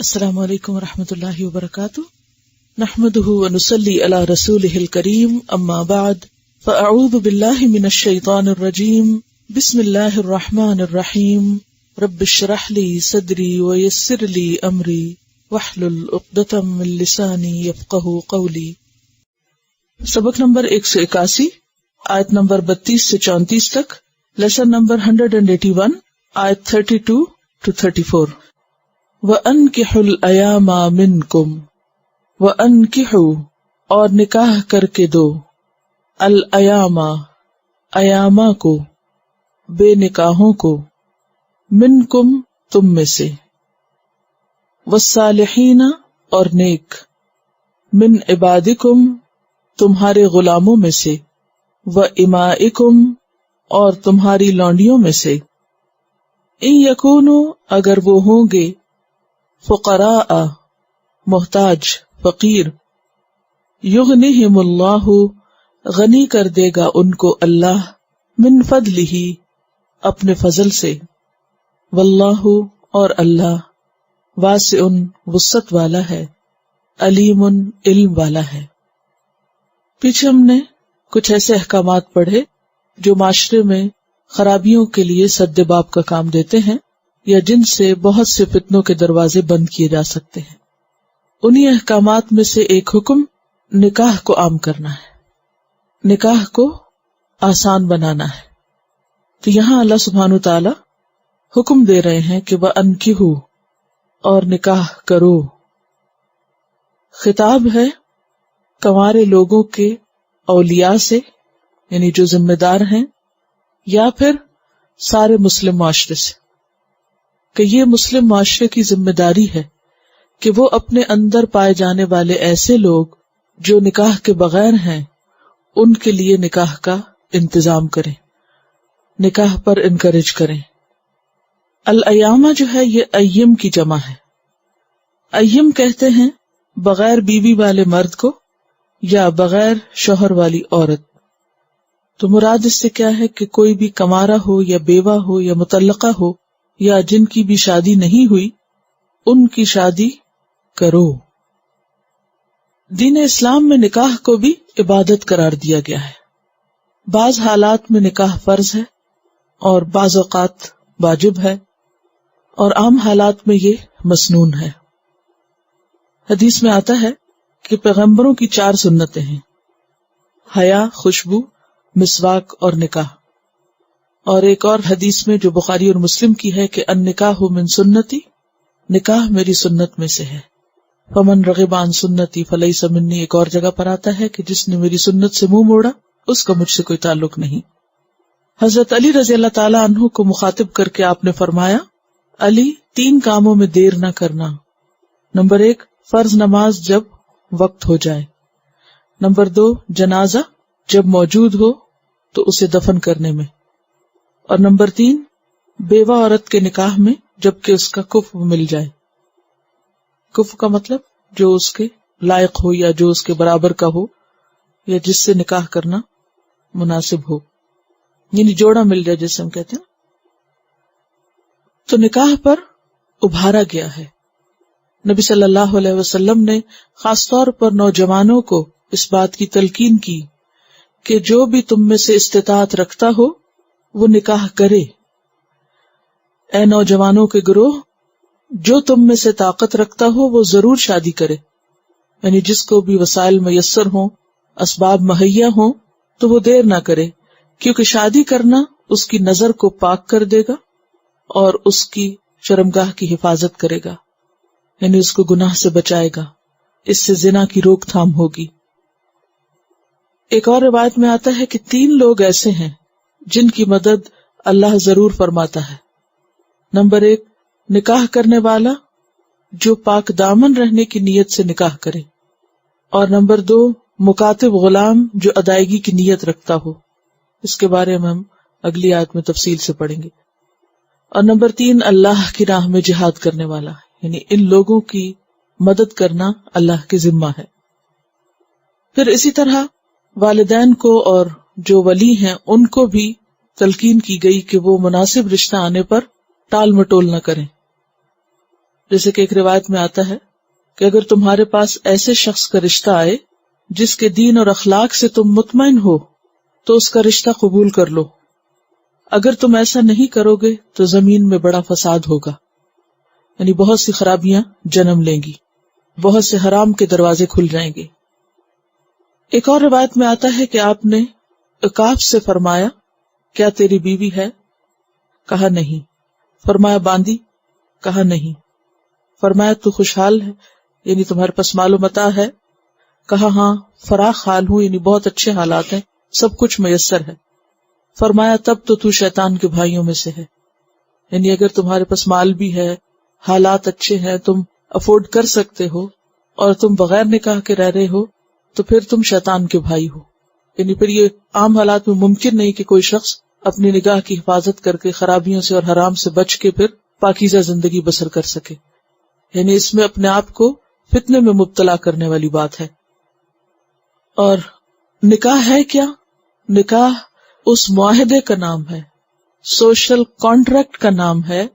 السلام علیکم ورحمۃ اللہ وبرکاتہ، نحمده ونصلی علی رسولہ الکریم، اما بعد فاعوذ باللہ من الشیطان الرجیم، بسم اللہ الرحمن الرحیم، رب اشرح لی صدری ویسر لی امری واحلل عقدۃ من لسانی یفقہوا قولی۔ سبق نمبر 181، آیت نمبر 32 سے 34 تک، لیسن نمبر 181، آیت 32 to 34۔ وَأَنْكِحُوا الْأَيَامَ مِنْكُمْ، وَأَنْكِحُوا اور نکاح کر کے دو، الْأَيَامَ ایاما کو، بے نکاحوں کو، مِنْكُمْ تم میں سے، وَالصَّالِحِينَ اور نیک، مِنْ عِبَادِكُمْ تمہارے غلاموں میں سے، وَإِمَائِكُمْ اور تمہاری لونڈیوں میں سے، إِن يَكُونُوا اگر وہ ہوں گے، فقراء محتاج فقیر، یغنیہم اللہ غنی کر دے گا ان کو اللہ، من فضلہ اپنے فضل سے، واللہ اور اللہ، واسع وسعت والا ہے، علیم علم والا ہے۔ پیچھے ہم نے کچھ ایسے احکامات پڑھے جو معاشرے میں خرابیوں کے لیے سد باب کا کام دیتے ہیں، یا جن سے بہت سے فتنوں کے دروازے بند کیے جا سکتے ہیں۔ انہی احکامات میں سے ایک حکم نکاح کو عام کرنا ہے، نکاح کو آسان بنانا ہے۔ تو یہاں اللہ سبحانہ تعالی حکم دے رہے ہیں کہ وَأَنْكِحُوا اور نکاح کرو۔ خطاب ہے کنوارے لوگوں کے اولیاء سے، یعنی جو ذمہ دار ہیں، یا پھر سارے مسلم معاشرے سے، کہ یہ مسلم معاشرے کی ذمہ داری ہے کہ وہ اپنے اندر پائے جانے والے ایسے لوگ جو نکاح کے بغیر ہیں ان کے لیے نکاح کا انتظام کریں، نکاح پر انکریج کریں۔ الایامہ جو ہے یہ ایم کی جمع ہے۔ ایم کہتے ہیں بغیر بیوی والے مرد کو یا بغیر شوہر والی عورت۔ تو مراد اس سے کیا ہے کہ کوئی بھی کنوارا ہو یا بیوہ ہو یا مطلقہ ہو یا جن کی بھی شادی نہیں ہوئی، ان کی شادی کرو۔ دین اسلام میں نکاح کو بھی عبادت قرار دیا گیا ہے۔ بعض حالات میں نکاح فرض ہے اور بعض اوقات واجب ہے، اور عام حالات میں یہ مسنون ہے۔ حدیث میں آتا ہے کہ پیغمبروں کی 4 سنتیں ہیں: حیا، خوشبو، مسواک اور نکاح۔ اور ایک اور حدیث میں جو بخاری اور مسلم کی ہے کہ النکاح من سنتی، نکاح میری سنت میں سے ہے، فمن رغب عن سنتی فلیس منی۔ ایک اور جگہ پر آتا ہے کہ جس نے میری سنت سے منہ موڑا اس کا مجھ سے کوئی تعلق نہیں۔ حضرت علی رضی اللہ تعالی عنہ کو مخاطب کر کے آپ نے فرمایا، علی 3 کاموں میں دیر نہ کرنا۔ نمبر 1 فرض نماز جب وقت ہو جائے، نمبر 2 جنازہ جب موجود ہو تو اسے دفن کرنے میں، اور نمبر 3 بیوہ عورت کے نکاح میں جبکہ اس کا کفو مل جائے۔ کفو کا مطلب جو اس کے لائق ہو یا جو اس کے برابر کا ہو یا جس سے نکاح کرنا مناسب ہو، یعنی جوڑا مل جائے جسے ہم کہتے ہیں۔ تو نکاح پر ابھارا گیا ہے۔ نبی صلی اللہ علیہ وسلم نے خاص طور پر نوجوانوں کو اس بات کی تلقین کی کہ جو بھی تم میں سے استطاعت رکھتا ہو وہ نکاح کرے۔ اے نوجوانوں کے گروہ، جو تم میں سے طاقت رکھتا ہو وہ ضرور شادی کرے، یعنی جس کو بھی وسائل میسر ہوں، اسباب مہیا ہوں، تو وہ دیر نہ کرے، کیونکہ شادی کرنا اس کی نظر کو پاک کر دے گا اور اس کی شرمگاہ کی حفاظت کرے گا، یعنی اس کو گناہ سے بچائے گا، اس سے زنا کی روک تھام ہوگی۔ ایک اور روایت میں آتا ہے کہ 3 لوگ ایسے ہیں جن کی مدد اللہ ضرور فرماتا ہے۔ نمبر 1 نکاح کرنے والا جو پاک دامن رہنے کی نیت سے نکاح کرے، اور نمبر 2 مکاتب غلام جو ادائیگی کی نیت رکھتا ہو، اس کے بارے میں ہم اگلی آیت میں تفصیل سے پڑھیں گے، اور نمبر 3 اللہ کی راہ میں جہاد کرنے والا، یعنی ان لوگوں کی مدد کرنا اللہ کے ذمہ ہے۔ پھر اسی طرح والدین کو اور جو ولی ہیں ان کو بھی تلقین کی گئی کہ وہ مناسب رشتہ آنے پر ٹال مٹول نہ کریں، جیسے کہ ایک روایت میں آتا ہے کہ اگر تمہارے پاس ایسے شخص کا رشتہ آئے جس کے دین اور اخلاق سے تم مطمئن ہو تو اس کا رشتہ قبول کر لو، اگر تم ایسا نہیں کرو گے تو زمین میں بڑا فساد ہوگا، یعنی بہت سی خرابیاں جنم لیں گی، بہت سے حرام کے دروازے کھل جائیں گے۔ ایک اور روایت میں آتا ہے کہ آپ نے عکاف سے فرمایا کیا تیری بیوی ہے؟ کہا نہیں۔ فرمایا باندی؟ کہا نہیں۔ فرمایا تو خوشحال ہے یعنی تمہارے پاس مال و متاع ہے؟ کہا ہاں فراخ حال ہوں یعنی بہت اچھے حالات ہیں، سب کچھ میسر ہے۔ فرمایا تب تو شیطان کے بھائیوں میں سے ہے، یعنی اگر تمہارے پاس مال بھی ہے، حالات اچھے ہیں، تم افورڈ کر سکتے ہو اور تم بغیر نکاح کے رہ رہے ہو تو پھر تم شیطان کے بھائی ہو، یعنی پھر یہ عام حالات میں ممکن نہیں کہ کوئی شخص اپنی نگاہ کی حفاظت کر کے خرابیوں سے اور حرام سے بچ کے پھر پاکیزہ زندگی بسر کر سکے، یعنی اس میں اپنے آپ کو فتنے میں مبتلا کرنے والی بات ہے۔ اور نکاح ہے کیا؟ نکاح اس معاہدے کا نام ہے، سوشل کانٹریکٹ کا نام ہے،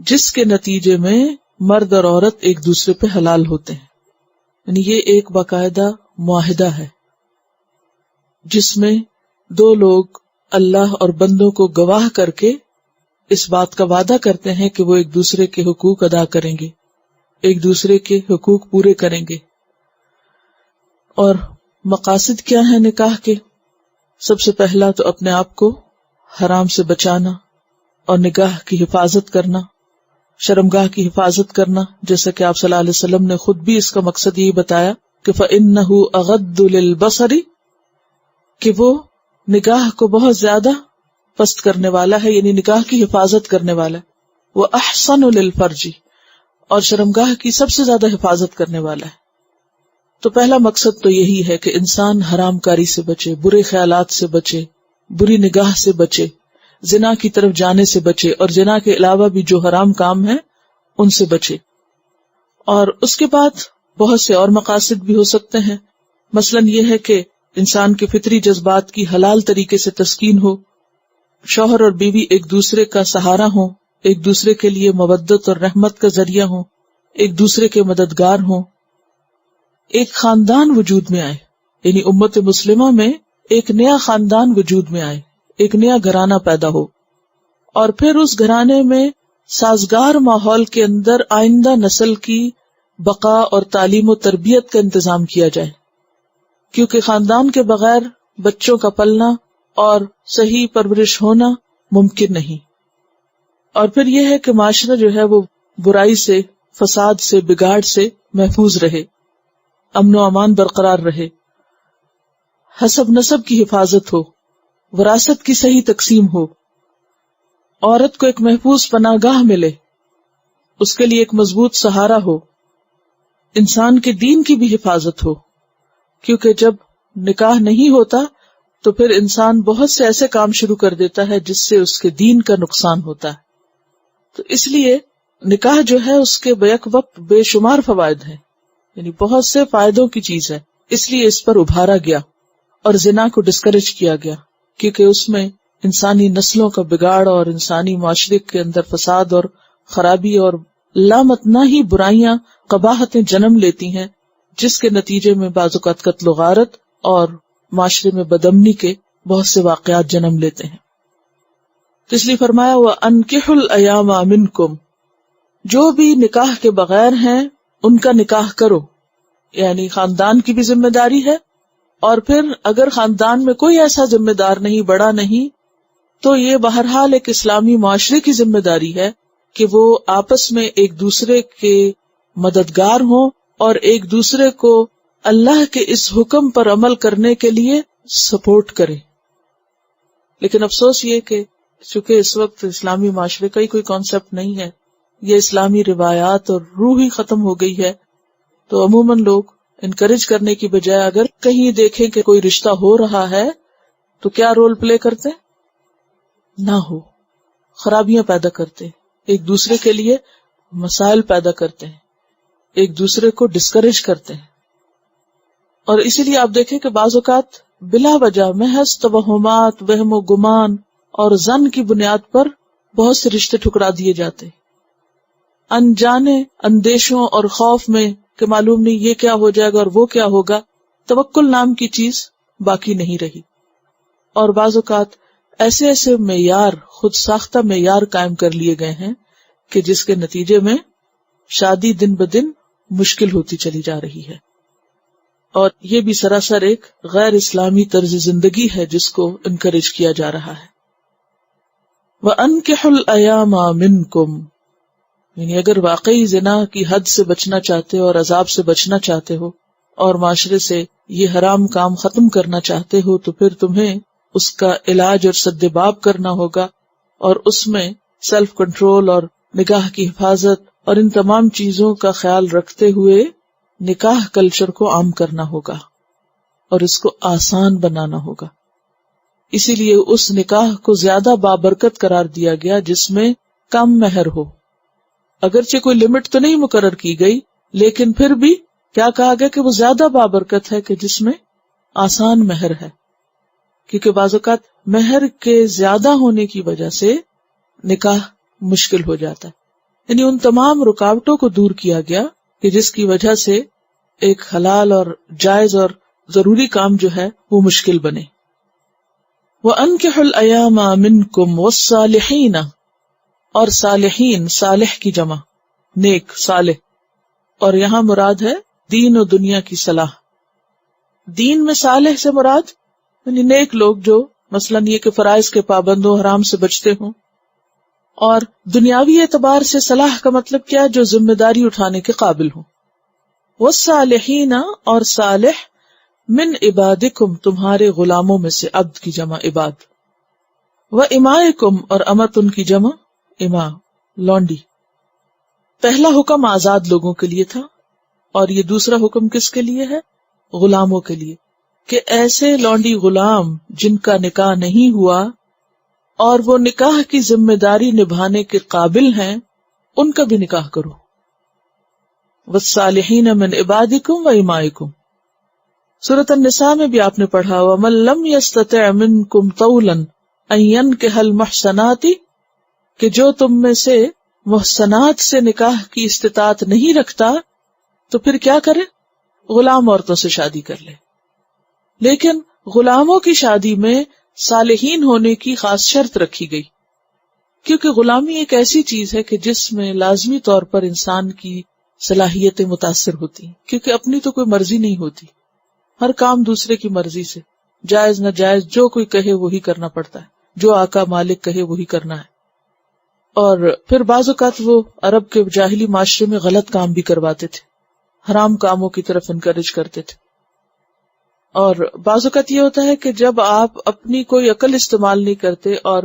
جس کے نتیجے میں مرد اور عورت ایک دوسرے پہ حلال ہوتے ہیں، یعنی یہ ایک باقاعدہ معاہدہ ہے جس میں دو لوگ اللہ اور بندوں کو گواہ کر کے اس بات کا وعدہ کرتے ہیں کہ وہ ایک دوسرے کے حقوق ادا کریں گے، ایک دوسرے کے حقوق پورے کریں گے۔ اور مقاصد کیا ہیں نکاح کے؟ سب سے پہلا تو اپنے آپ کو حرام سے بچانا اور نگاہ کی حفاظت کرنا، شرمگاہ کی حفاظت کرنا، جیسا کہ آپ صلی اللہ علیہ وسلم نے خود بھی اس کا مقصد یہی بتایا کہ فَإِنَّهُ أَغَضُّ لِلْبَصَرِ، کہ وہ نگاہ کو بہت زیادہ پست کرنے والا ہے، یعنی نگاہ کی حفاظت کرنے والا ہے، وَأَحْسَنُ لِلْفَرْجِ، اور شرمگاہ کی سب سے زیادہ حفاظت کرنے والا ہے۔ تو پہلا مقصد تو یہی ہے کہ انسان حرام کاری سے بچے، برے خیالات سے بچے، بری نگاہ سے بچے، زنا کی طرف جانے سے بچے، اور زنا کے علاوہ بھی جو حرام کام ہیں ان سے بچے۔ اور اس کے بعد بہت سے اور مقاصد بھی ہو سکتے ہیں، مثلاً یہ ہے کہ انسان کے فطری جذبات کی حلال طریقے سے تسکین ہو، شوہر اور بیوی ایک دوسرے کا سہارا ہوں، ایک دوسرے کے لیے مودت اور رحمت کا ذریعہ ہوں، ایک دوسرے کے مددگار ہوں، ایک خاندان وجود میں آئے، یعنی امت مسلمہ میں ایک نیا خاندان وجود میں آئے، ایک نیا گھرانہ پیدا ہو، اور پھر اس گھرانے میں سازگار ماحول کے اندر آئندہ نسل کی بقا اور تعلیم و تربیت کا انتظام کیا جائے، کیونکہ خاندان کے بغیر بچوں کا پلنا اور صحیح پرورش ہونا ممکن نہیں۔ اور پھر یہ ہے کہ معاشرہ جو ہے وہ برائی سے، فساد سے، بگاڑ سے محفوظ رہے، امن و امان برقرار رہے، حسب نسب کی حفاظت ہو، وراثت کی صحیح تقسیم ہو، عورت کو ایک محفوظ پناہ گاہ ملے، اس کے لیے ایک مضبوط سہارا ہو، انسان کے دین کی بھی حفاظت ہو، کیونکہ جب نکاح نہیں ہوتا تو پھر انسان بہت سے ایسے کام شروع کر دیتا ہے جس سے اس کے دین کا نقصان ہوتا ہے۔ تو اس لیے نکاح جو ہے اس کے بیک وقت بے شمار فوائد ہیں، یعنی بہت سے فائدوں کی چیز ہے، اس لیے اس پر ابھارا گیا اور زنا کو ڈسکریج کیا گیا، کیونکہ اس میں انسانی نسلوں کا بگاڑ اور انسانی معاشرے کے اندر فساد اور خرابی اور لامتناہ ہی برائیاں، قباحتیں جنم لیتی ہیں، جس کے نتیجے میں بعض اوقات قتل و غارت اور معاشرے میں بدامنی کے بہت سے واقعات جنم لیتے ہیں۔ تو اس لیے فرمایا وَأَنكِحُوا الْأَيَامَ مِنكُمْ، جو بھی نکاح کے بغیر ہیں ان کا نکاح کرو، یعنی خاندان کی بھی ذمہ داری ہے، اور پھر اگر خاندان میں کوئی ایسا ذمہ دار نہیں، بڑا نہیں، تو یہ بہرحال ایک اسلامی معاشرے کی ذمہ داری ہے کہ وہ آپس میں ایک دوسرے کے مددگار ہوں اور ایک دوسرے کو اللہ کے اس حکم پر عمل کرنے کے لیے سپورٹ کرے۔ لیکن افسوس یہ کہ چونکہ اس وقت اسلامی معاشرے کا ہی کوئی کانسیپٹ نہیں ہے، یہ اسلامی روایات اور روح ہی ختم ہو گئی ہے، تو عموماً لوگ انکریج کرنے کی بجائے اگر کہیں دیکھیں کہ کوئی رشتہ ہو رہا ہے تو کیا رول پلے کرتے؟ نہ ہو، خرابیاں پیدا کرتے، ایک دوسرے کے لیے مسائل پیدا کرتے ہیں، ایک دوسرے کو ڈسکریج کرتے ہیں۔ اور اسی لیے آپ دیکھیں کہ بعض اوقات بلا وجہ محض توہمات، وہم و گمان اور ظن کی بنیاد پر بہت سے رشتے ٹھکرا دیے جاتے، انجانے اندیشوں اور خوف میں کہ معلوم نہیں یہ کیا ہو جائے گا اور وہ کیا ہوگا، توکل نام کی چیز باقی نہیں رہی. اور بعض اوقات ایسے ایسے معیار، خود ساختہ معیار قائم کر لیے گئے ہیں کہ جس کے نتیجے میں شادی دن بدن مشکل ہوتی چلی جا رہی ہے. اور یہ بھی سراسر ایک غیر اسلامی طرز زندگی ہے جس کو انکریج کیا جا رہا ہے. وَأَنكِحُوا الْأَيَامَ مِنْكُمْ، یعنی اگر واقعی زنا کی حد سے بچنا چاہتے ہو اور عذاب سے بچنا چاہتے ہو اور معاشرے سے یہ حرام کام ختم کرنا چاہتے ہو تو پھر تمہیں اس کا علاج اور سدباب کرنا ہوگا، اور اس میں سیلف کنٹرول اور نگاہ کی حفاظت اور ان تمام چیزوں کا خیال رکھتے ہوئے نکاح کلچر کو عام کرنا ہوگا اور اس کو آسان بنانا ہوگا. اسی لیے اس نکاح کو زیادہ بابرکت قرار دیا گیا جس میں کم مہر ہو. اگرچہ کوئی لمٹ تو نہیں مقرر کی گئی، لیکن پھر بھی کیا کہا گیا کہ وہ زیادہ بابرکت ہے کہ جس میں آسان مہر ہے، کیونکہ بعض اوقات مہر کے زیادہ ہونے کی وجہ سے نکاح مشکل ہو جاتا ہے. یعنی ان تمام رکاوٹوں کو دور کیا گیا کہ جس کی وجہ سے ایک حلال اور جائز اور ضروری کام جو ہے وہ مشکل بنے. وَأَنكِحُوا الْأَيَامَ مِنْكُمْ وَالصَّالِحِينَ، اور صالحین، صالح کی جمع نیک، صالح، اور یہاں مراد ہے دین و دنیا کی صلاح. دین میں صالح سے مراد یعنی نیک لوگ جو مثلاً یہ کہ فرائض کے پابند ہوں، حرام سے بچتے ہوں. اور دنیاوی اعتبار سے صلاح کا مطلب کیا؟ جو ذمہ داری اٹھانے کے قابل ہوں. والصالحین، اور صالح، من عبادکم، تمہارے غلاموں میں سے، عبد کی جمع عباد. وامائکم، اور امت ان کی جمع اماء، لونڈی. پہلا حکم آزاد لوگوں کے لیے تھا اور یہ دوسرا حکم کس کے لیے ہے؟ غلاموں کے لیے، کہ ایسے لونڈی غلام جن کا نکاح نہیں ہوا اور وہ نکاح کی ذمہ داری نبھانے کے قابل ہیں، ان کا بھی نکاح کرو. والصالحین من عبادکم وامائکم. سورۃ النساء میں بھی آپ نے پڑھا وَمَن لَّمْ يَسْتَطِعْ مِنْكُمْ طَوْلًا أَن يَنكِحَ الْمُحْصَنَاتِ، کہ جو تم میں سے محسنات سے نکاح کی استطاعت نہیں رکھتا تو پھر کیا کرے؟ غلام عورتوں سے شادی کر لے. لیکن غلاموں کی شادی میں صالحین ہونے کی خاص شرط رکھی گئی، کیونکہ غلامی ایک ایسی چیز ہے کہ جس میں لازمی طور پر انسان کی صلاحیتیں متاثر ہوتی ہیں، کیونکہ اپنی تو کوئی مرضی نہیں ہوتی، ہر کام دوسرے کی مرضی سے، جائز نہ جائز جو کوئی کہے وہی کرنا پڑتا ہے، جو آقا مالک کہے وہی کرنا ہے. اور پھر بعض اوقات وہ عرب کے جاہلی معاشرے میں غلط کام بھی کرواتے تھے، حرام کاموں کی طرف انکریج کرتے تھے. اور بعض اوقات یہ ہوتا ہے کہ جب آپ اپنی کوئی عقل استعمال نہیں کرتے اور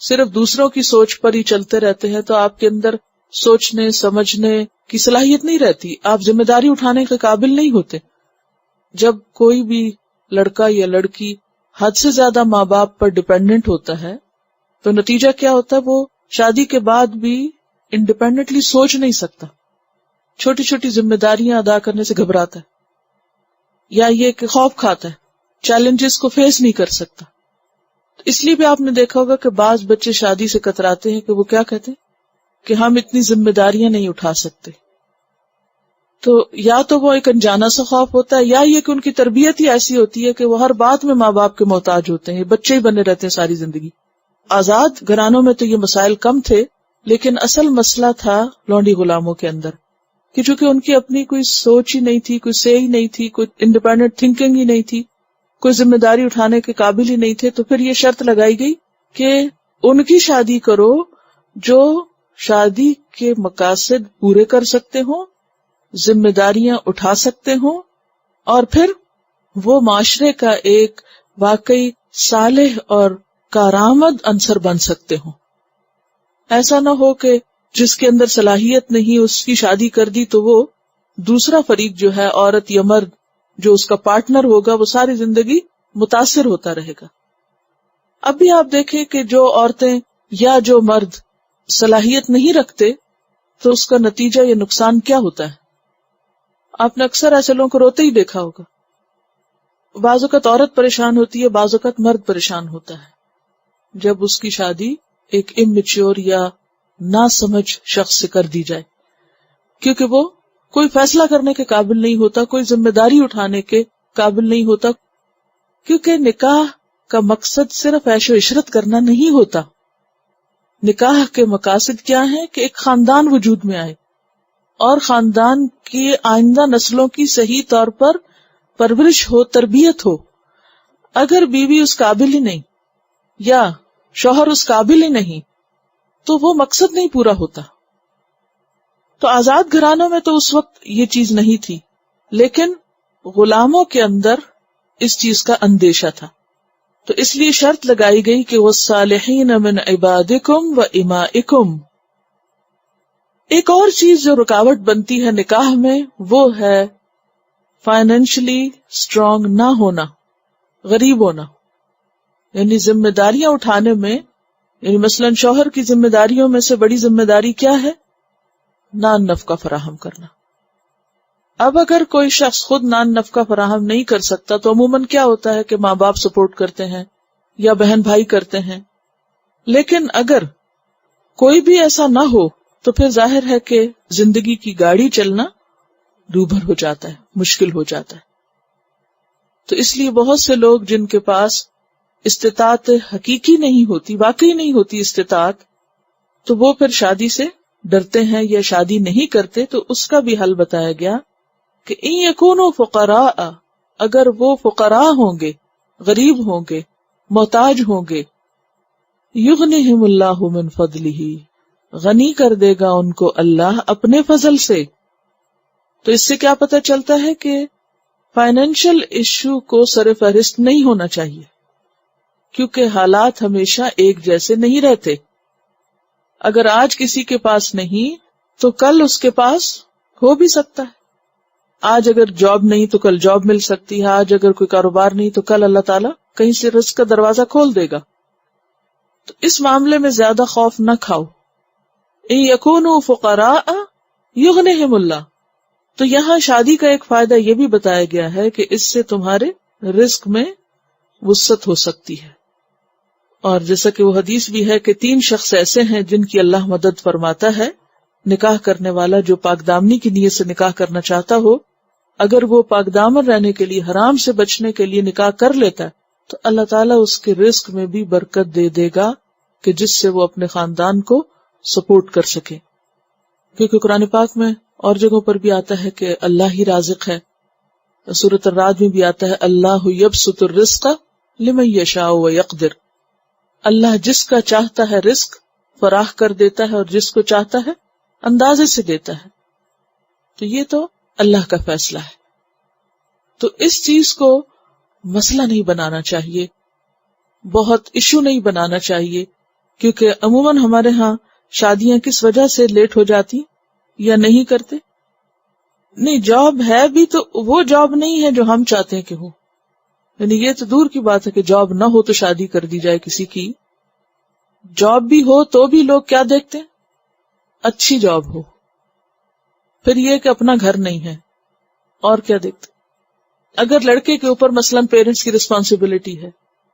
صرف دوسروں کی سوچ پر ہی چلتے رہتے ہیں تو آپ کے اندر سوچنے سمجھنے کی صلاحیت نہیں رہتی، آپ ذمہ داری اٹھانے کے قابل نہیں ہوتے. جب کوئی بھی لڑکا یا لڑکی حد سے زیادہ ماں باپ پر ڈپینڈنٹ ہوتا ہے تو نتیجہ کیا ہوتا ہے؟ وہ شادی کے بعد بھی انڈیپینڈنٹلی سوچ نہیں سکتا، چھوٹی چھوٹی ذمہ داریاں ادا کرنے سے گھبراتا ہے، یا یہ کہ خوف کھاتا ہے، چیلنجز کو فیس نہیں کر سکتا. اس لیے بھی آپ نے دیکھا ہوگا کہ بعض بچے شادی سے کتراتے ہیں کہ وہ کیا کہتے ہیں کہ ہم اتنی ذمہ داریاں نہیں اٹھا سکتے. تو یا تو وہ ایک انجانا سا خوف ہوتا ہے، یا یہ کہ ان کی تربیت ہی ایسی ہوتی ہے کہ وہ ہر بات میں ماں باپ کے محتاج ہوتے ہیں، بچے ہی بنے رہتے ہیں ساری زندگی. آزاد گھرانوں میں تو یہ مسائل کم تھے، لیکن اصل مسئلہ تھا لونڈی غلاموں کے اندر، کہ چونکہ ان کی اپنی کوئی سوچ ہی نہیں تھی، کوئی سے ہی نہیں تھی، کوئی انڈیپینڈنٹ تھنکنگ ہی نہیں تھی، کوئی ذمہ داری اٹھانے کے قابل ہی نہیں تھے، تو پھر یہ شرط لگائی گئی کہ ان کی شادی کرو جو شادی کے مقاصد پورے کر سکتے ہوں، ذمہ داریاں اٹھا سکتے ہوں، اور پھر وہ معاشرے کا ایک واقعی صالح اور کارآمد عنصر بن سکتے ہوں. ایسا نہ ہو کہ جس کے اندر صلاحیت نہیں اس کی شادی کر دی تو وہ دوسرا فریق جو ہے، عورت یا مرد جو اس کا پارٹنر ہوگا، وہ ساری زندگی متاثر ہوتا رہے گا. اب بھی آپ دیکھیں کہ جو عورتیں یا جو مرد صلاحیت نہیں رکھتے تو اس کا نتیجہ یا نقصان کیا ہوتا ہے؟ آپ نے اکثر ایسے لوگوں کو روتے ہی دیکھا ہوگا. بعض اوقات عورت پریشان ہوتی ہے، بعض اوقات مرد پریشان ہوتا ہے جب اس کی شادی ایک اممیچیور یا نا سمجھ شخص سے کر دی جائے، کیونکہ وہ کوئی فیصلہ کرنے کے قابل نہیں ہوتا، کوئی ذمہ داری اٹھانے کے قابل نہیں ہوتا، کیونکہ نکاح کا مقصد صرف عیش و عشرت کرنا نہیں ہوتا. نکاح کے مقاصد کیا ہیں؟ کہ ایک خاندان وجود میں آئے اور خاندان کی آئندہ نسلوں کی صحیح طور پر پرورش ہو، تربیت ہو. اگر بیوی اس قابل ہی نہیں یا شوہر اس قابل ہی نہیں تو وہ مقصد نہیں پورا ہوتا. تو آزاد گھرانوں میں تو اس وقت یہ چیز نہیں تھی، لیکن غلاموں کے اندر اس چیز کا اندیشہ تھا. تو اس لیے شرط لگائی گئی کہ وَالصَّالِحِينَ مِنْ عِبَادِكُمْ وَإِمَائِكُمْ. ایک اور چیز جو رکاوٹ بنتی ہے نکاح میں وہ ہے فائنینشلی اسٹرانگ نہ ہونا، غریب ہونا. یعنی ذمہ داریاں اٹھانے میں، یعنی مثلاً شوہر کی ذمہ داریوں میں سے بڑی ذمہ داری کیا ہے؟ نان نفقہ فراہم کرنا. اب اگر کوئی شخص خود نان نفقہ فراہم نہیں کر سکتا تو عموماً کیا ہوتا ہے کہ ماں باپ سپورٹ کرتے ہیں یا بہن بھائی کرتے ہیں. لیکن اگر کوئی بھی ایسا نہ ہو تو پھر ظاہر ہے کہ زندگی کی گاڑی چلنا دوبھر ہو جاتا ہے، مشکل ہو جاتا ہے. تو اس لیے بہت سے لوگ جن کے پاس استطاعت حقیقی نہیں ہوتی، واقعی نہیں ہوتی استطاعت، تو وہ پھر شادی سے ڈرتے ہیں یا شادی نہیں کرتے. تو اس کا بھی حل بتایا گیا کہ ان یکونوا فقراء، اگر وہ فقراء ہوں گے، غریب ہوں گے، محتاج ہوں گے، یغنیہم اللہ من فضلہ، غنی کر دے گا ان کو اللہ اپنے فضل سے. تو اس سے کیا پتہ چلتا ہے کہ فائنینشل ایشو کو سر فہرست نہیں ہونا چاہیے، کیونکہ حالات ہمیشہ ایک جیسے نہیں رہتے. اگر آج کسی کے پاس نہیں تو کل اس کے پاس ہو بھی سکتا ہے. آج اگر جاب نہیں تو کل جاب مل سکتی ہے، آج اگر کوئی کاروبار نہیں تو کل اللہ تعالیٰ کہیں سے رزق کا دروازہ کھول دے گا. تو اس معاملے میں زیادہ خوف نہ کھاؤ. ان یکونوا فقراء یغنیہم اللہ. تو یہاں شادی کا ایک فائدہ یہ بھی بتایا گیا ہے کہ اس سے تمہارے رزق میں وسعت ہو سکتی ہے. اور جیسا کہ وہ حدیث بھی ہے کہ 3 شخص ایسے ہیں جن کی اللہ مدد فرماتا ہے. نکاح کرنے والا جو پاک دامنی کی نیت سے نکاح کرنا چاہتا ہو، اگر وہ پاک دامن رہنے کے لیے، حرام سے بچنے کے لیے نکاح کر لیتا ہے تو اللہ تعالیٰ اس کے رزق میں بھی برکت دے دے گا کہ جس سے وہ اپنے خاندان کو سپورٹ کر سکے. کیونکہ قرآن پاک میں اور جگہوں پر بھی آتا ہے کہ اللہ ہی رازق ہے. سورۃ الرعد میں بھی آتا ہے اللہ یبسط الرزق لمن یشاء ویقدر. اللہ جس کا چاہتا ہے رزق فراخ کر دیتا ہے اور جس کو چاہتا ہے اندازے سے دیتا ہے. تو یہ تو اللہ کا فیصلہ ہے. تو اس چیز کو مسئلہ نہیں بنانا چاہیے، بہت ایشو نہیں بنانا چاہیے، کیونکہ عموماً ہمارے ہاں شادیاں کس وجہ سے لیٹ ہو جاتی یا نہیں کرتے. نہیں، جاب ہے بھی تو وہ جاب نہیں ہے جو ہم چاہتے ہیں کہ ہو. یعنی یہ تو دور کی بات ہے کہ جاب نہ ہو تو شادی کر دی جائے کسی کی. جاب بھی ہو تو بھی لوگ کیا دیکھتے ہیں؟ اچھی جاب ہو. پھر یہ کہ اپنا گھر نہیں ہے، اور کیا دیکھتے؟ اگر لڑکے کے اوپر مثلاً پیرنٹس کی رسپانسبلٹی ہے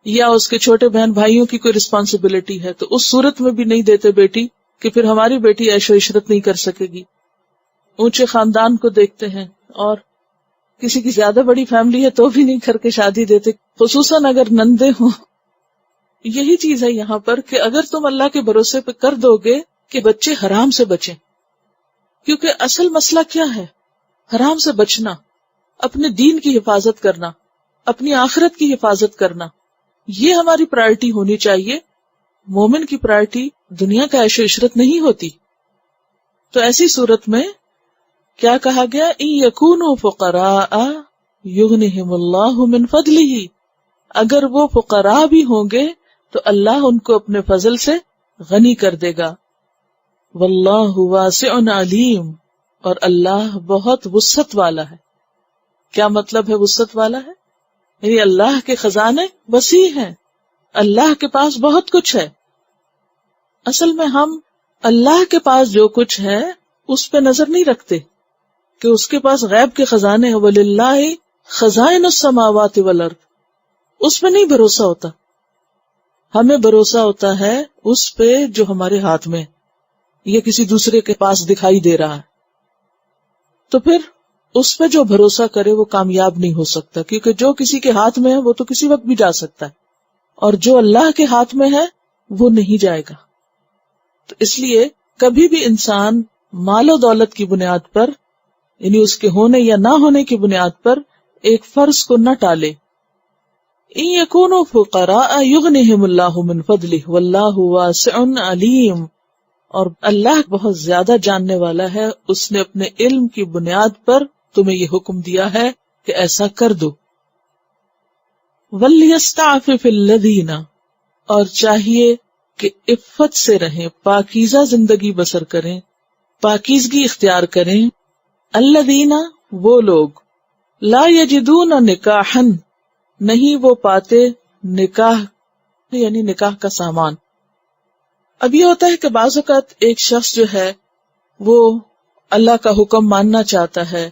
یا اس کے چھوٹے بہن بھائیوں کی کوئی رسپانسبلٹی ہے تو اس صورت میں بھی نہیں دیتے بیٹی کہ پھر ہماری بیٹی عیش و عشرت نہیں کر سکے گی. اونچے خاندان کو دیکھتے ہیں، اور کسی کی زیادہ بڑی فیملی ہے تو بھی نہیں کر کے شادی دیتے، خصوصاً اگر نندے ہوں. یہی چیز ہے یہاں پر کہ اگر تم اللہ کے بھروسے پہ کر دو گے کہ بچے حرام سے بچیں، کیونکہ اصل مسئلہ کیا ہے؟ حرام سے بچنا، اپنے دین کی حفاظت کرنا، اپنی آخرت کی حفاظت کرنا، یہ ہماری پرائرٹی ہونی چاہیے. مومن کی پرائرٹی دنیا کا عیش و عشرت نہیں ہوتی. تو ایسی صورت میں کیا کہا گیا؟ ان یکونوا فقراء یغنیہم اللہ من فضلہ. اگر وہ فقراء بھی ہوں گے تو اللہ ان کو اپنے فضل سے غنی کر دے گا. واللہ واسع علیم. اور اللہ بہت وسعت والا ہے. کیا مطلب ہے وسعت والا ہے؟ یعنی اللہ کے خزانے وسیع ہیں، اللہ کے پاس بہت کچھ ہے. اصل میں ہم اللہ کے پاس جو کچھ ہے اس پہ نظر نہیں رکھتے کہ اس کے پاس غیب کے خزانے ہیں. وَلِلَّهِ خَزَائِنُ السَّمَاوَاتِ وَالْأَرْضِ. اس پہ نہیں بھروسہ ہوتا. ہمیں بھروسہ ہوتا ہے اس پہ جو ہمارے ہاتھ میں. یا کسی دوسرے کے پاس دکھائی دے رہا ہے، تو پھر اس پہ جو بھروسہ کرے وہ کامیاب نہیں ہو سکتا، کیونکہ جو کسی کے ہاتھ میں ہے وہ تو کسی وقت بھی جا سکتا ہے، اور جو اللہ کے ہاتھ میں ہے وہ نہیں جائے گا۔ تو اس لیے کبھی بھی انسان مال و دولت کی بنیاد پر، یعنی اس کے ہونے یا نہ ہونے کی بنیاد پر ایک فرض کو نہ ٹالے۔ ان یکونوا فقراء یغنہم اللہ من فضلہ واللہ واسع علیم، اور اللہ بہت زیادہ جاننے والا ہے، اس نے اپنے علم کی بنیاد پر تمہیں یہ حکم دیا ہے کہ ایسا کر دو۔ وَلْيَسْتَعْفِفِ الَّذِينَ، اور چاہیے کہ عفت سے رہیں، پاکیزہ زندگی بسر کریں، پاکیزگی اختیار کریں، الذین، وہ لوگ، لا یجدون نکاحا، نہیں وہ پاتے نکاح، یعنی نکاح کا سامان۔ اب یہ ہوتا ہے کہ بعض اوقات ایک شخص جو ہے وہ اللہ کا حکم ماننا چاہتا ہے،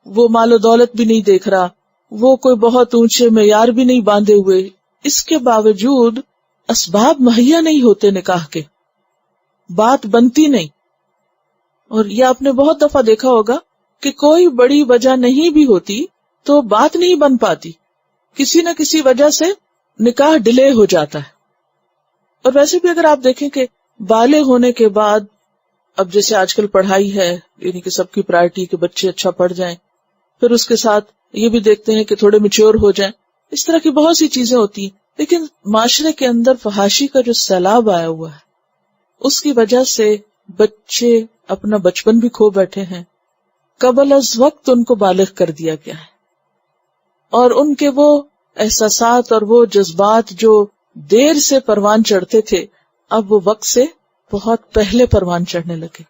وہ مال و دولت بھی نہیں دیکھ رہا، وہ کوئی بہت اونچے معیار بھی نہیں باندھے ہوئے، اس کے باوجود اسباب مہیا نہیں ہوتے نکاح کے، بات بنتی نہیں۔ اور یہ آپ نے بہت دفعہ دیکھا ہوگا کہ کوئی بڑی وجہ نہیں بھی ہوتی تو بات نہیں بن پاتی، کسی نہ کسی وجہ سے نکاح ڈیلے ہو جاتا ہے۔ اور ویسے بھی اگر آپ دیکھیں کہ بالغ ہونے کے بعد، اب جیسے آج کل پڑھائی ہے، یعنی کہ سب کی پرائرٹی کہ بچے اچھا پڑھ جائیں، پھر اس کے ساتھ یہ بھی دیکھتے ہیں کہ تھوڑے میچور ہو جائیں، اس طرح کی بہت سی چیزیں ہوتی ہیں، لیکن معاشرے کے اندر فحاشی کا جو سیلاب آیا ہوا ہے اس کی وجہ سے بچے اپنا بچپن بھی کھو بیٹھے ہیں، قبل از وقت ان کو بالغ کر دیا گیا ہے، اور ان کے وہ احساسات اور وہ جذبات جو دیر سے پروان چڑھتے تھے اب وہ وقت سے بہت پہلے پروان چڑھنے لگے۔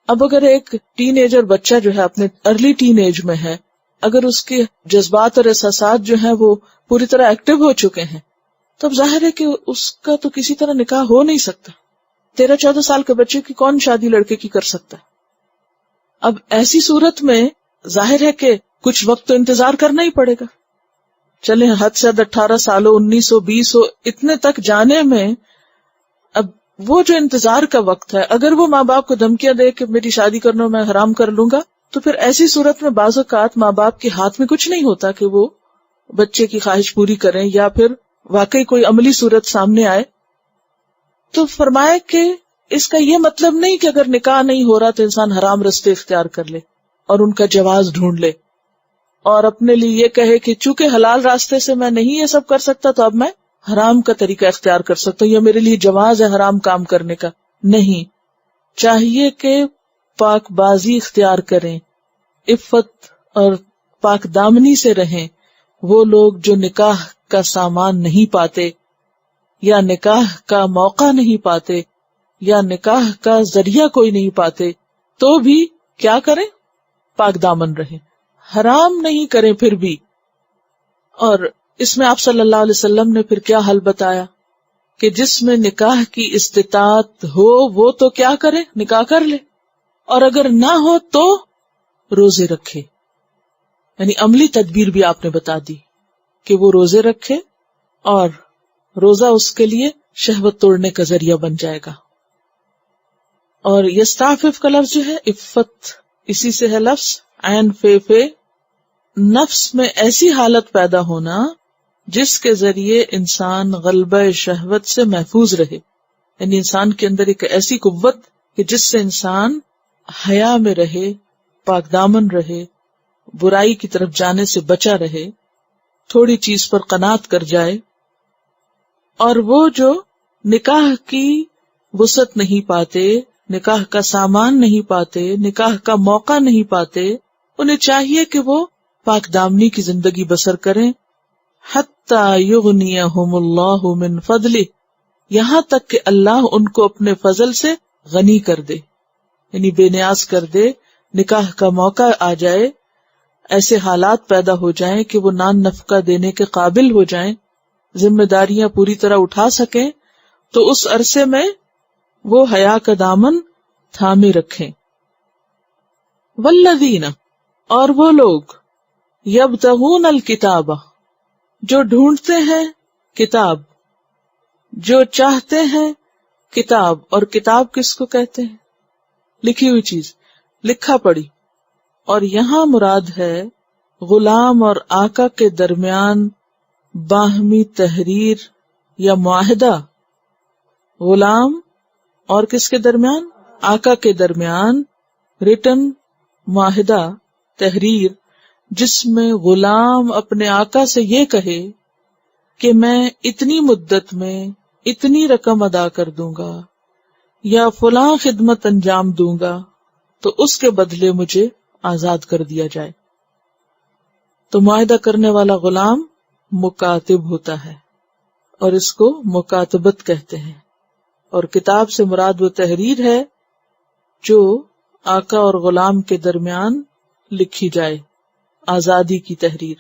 اب اگر ایک ٹین ایجر بچہ جو ہے اپنے ارلی ٹین ایج میں ہے، اگر اس کے جذبات اور احساسات جو ہیں وہ پوری طرح ایکٹیو ہو چکے ہیں تو اب ظاہر ہے کہ اس کا تو کسی طرح نکاح ہو نہیں سکتا۔ 13-14 سال کے بچے کی کون شادی لڑکے کی کر سکتا ہے؟ اب ایسی صورت میں ظاہر ہے کہ کچھ وقت تو انتظار کرنا ہی پڑے گا۔ چلیں حد سے حد 18 سال ہو، 19 ہو، 20 ہو، اتنے تک جانے میں اب وہ جو انتظار کا وقت ہے، اگر وہ ماں باپ کو دھمکیاں دے کہ میری شادی کرنا میں حرام کر لوں گا، تو پھر ایسی صورت میں بعض اوقات ماں باپ کے ہاتھ میں کچھ نہیں ہوتا کہ وہ بچے کی خواہش پوری کریں، یا پھر واقعی کوئی عملی صورت سامنے آئے۔ تو فرمایا کہ اس کا یہ مطلب نہیں کہ اگر نکاح نہیں ہو رہا تو انسان حرام رستے اختیار کر لے اور ان کا جواز ڈھونڈ لے، اور اپنے لیے یہ کہے کہ چونکہ حلال راستے سے میں نہیں یہ سب کر سکتا تو اب میں حرام کا طریقہ اختیار کر سکتا ہوں، یا میرے لیے جواز ہے حرام کام کرنے کا۔ نہیں، چاہیے کہ پاک بازی اختیار کریں، عفت اور پاک دامنی سے رہیں وہ لوگ جو نکاح کا سامان نہیں پاتے، یا نکاح کا موقع نہیں پاتے، یا نکاح کا ذریعہ کوئی نہیں پاتے، تو بھی کیا کریں؟ پاک دامن رہیں، حرام نہیں کریں پھر بھی۔ اور اس میں آپ صلی اللہ علیہ وسلم نے پھر کیا حل بتایا کہ جس میں نکاح کی استطاعت ہو وہ تو کیا کرے؟ نکاح کر لے، اور اگر نہ ہو تو روزے رکھے۔ یعنی عملی تدبیر بھی آپ نے بتا دی کہ وہ روزے رکھے، اور روزہ اس کے لیے شہوت توڑنے کا ذریعہ بن جائے گا۔ اور یستعفف کا لفظ جو ہے عفت، اسی سے ہے لفظ عین فے، نفس میں ایسی حالت پیدا ہونا جس کے ذریعے انسان غلبہ شہوت سے محفوظ رہے، یعنی انسان کے اندر ایک ایسی قوت کہ جس سے انسان حیا میں رہے، پاک دامن رہے، برائی کی طرف جانے سے بچا رہے، تھوڑی چیز پر قناعت کر جائے۔ اور وہ جو نکاح کی وسعت نہیں پاتے، نکاح کا سامان نہیں پاتے، نکاح کا موقع نہیں پاتے، انہیں چاہیے کہ وہ پاک دامنی کی زندگی بسر کریں، حتی یغنیہم اللہ من فضلہ، یہاں تک کہ اللہ ان کو اپنے فضل سے غنی کر دے، یعنی بے نیاز کر دے، نکاح کا موقع آ جائے، ایسے حالات پیدا ہو جائیں کہ وہ نان نفقہ دینے کے قابل ہو جائیں، ذمہ داریاں پوری طرح اٹھا سکیں، تو اس عرصے میں وہ حیا کا دامن تھامے رکھیں۔ والذین، اور وہ لوگ، یبتغون الکتاب، جو ڈھونڈتے ہیں کتاب، جو چاہتے ہیں کتاب، اور کتاب کس کو کہتے ہیں؟ لکھی ہوئی چیز، لکھا پڑھی. اور یہاں مراد ہے غلام اور آقا کے درمیان باہمی تحریر یا معاہدہ. غلام اور کس کے درمیان؟ آقا کے درمیان ریٹن معاہدہ، تحریر، جس میں غلام اپنے آقا سے یہ کہے کہ میں اتنی مدت میں اتنی رقم ادا کر دوں گا یا فلاں خدمت انجام دوں گا تو اس کے بدلے مجھے آزاد کر دیا جائے. تو معاہدہ کرنے والا غلام مکاتب ہوتا ہے اور اس کو مکاتبت کہتے ہیں. اور کتاب سے مراد وہ تحریر ہے جو آقا اور غلام کے درمیان لکھی جائے، آزادی کی تحریر.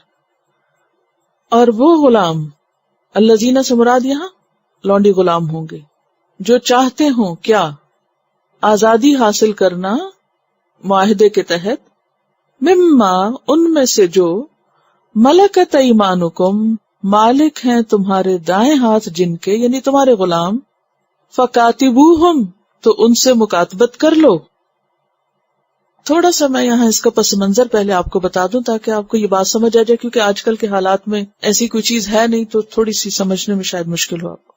اور وہ غلام، الذین سے مراد یہاں لونڈی غلام ہوں گے جو چاہتے ہوں کیا؟ آزادی حاصل کرنا معاہدے کے تحت، مما ان میں سے جو ملکت ایمانکم مالک ہیں تمہارے دائیں ہاتھ جن کے، یعنی تمہارے غلام، فکاتبوہم تو ان سے مکاتبت کر لو. تھوڑا سا میں یہاں اس کا پس منظر پہلے آپ کو بتا دوں تاکہ آپ کو یہ بات سمجھ آ جائے، کیونکہ آج کل کے حالات میں ایسی کوئی چیز ہے نہیں تو تھوڑی سی سمجھنے میں شاید مشکل ہو آپ کو.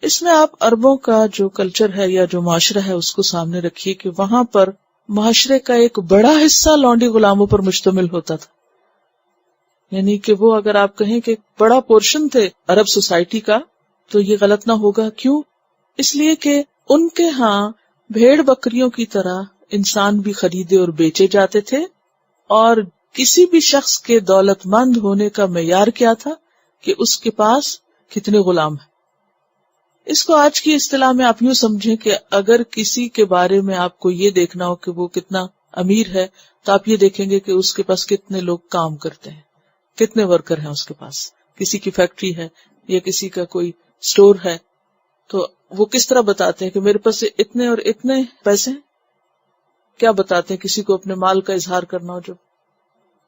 اس میں آپ عربوں کا جو کلچر ہے یا جو معاشرہ ہے اس کو سامنے رکھیے کہ وہاں پر معاشرے کا ایک بڑا حصہ لونڈی غلاموں پر مشتمل ہوتا تھا. یعنی کہ وہ اگر آپ کہیں کہ بڑا پورشن تھے عرب سوسائٹی کا تو یہ غلط نہ ہوگا. کیوں؟ اس لیے کہ ان کے ہاں بھیڑ بکریوں کی طرح انسان بھی خریدے اور بیچے جاتے تھے، اور کسی بھی شخص کے دولت مند ہونے کا معیار کیا تھا کہ اس کے پاس کتنے غلام ہیں. اس کو آج کی اصطلاح میں آپ یوں سمجھیں کہ اگر کسی کے بارے میں آپ کو یہ دیکھنا ہو کہ وہ کتنا امیر ہے تو آپ یہ دیکھیں گے کہ اس کے پاس کتنے لوگ کام کرتے ہیں، کتنے ورکر ہیں اس کے پاس. کسی کی فیکٹری ہے یا کسی کا کوئی سٹور ہے تو وہ کس طرح بتاتے ہیں کہ میرے پاس اتنے اور اتنے پیسے ہیں. کیا بتاتے ہیں کسی کو اپنے مال کا اظہار کرنا ہو؟ جو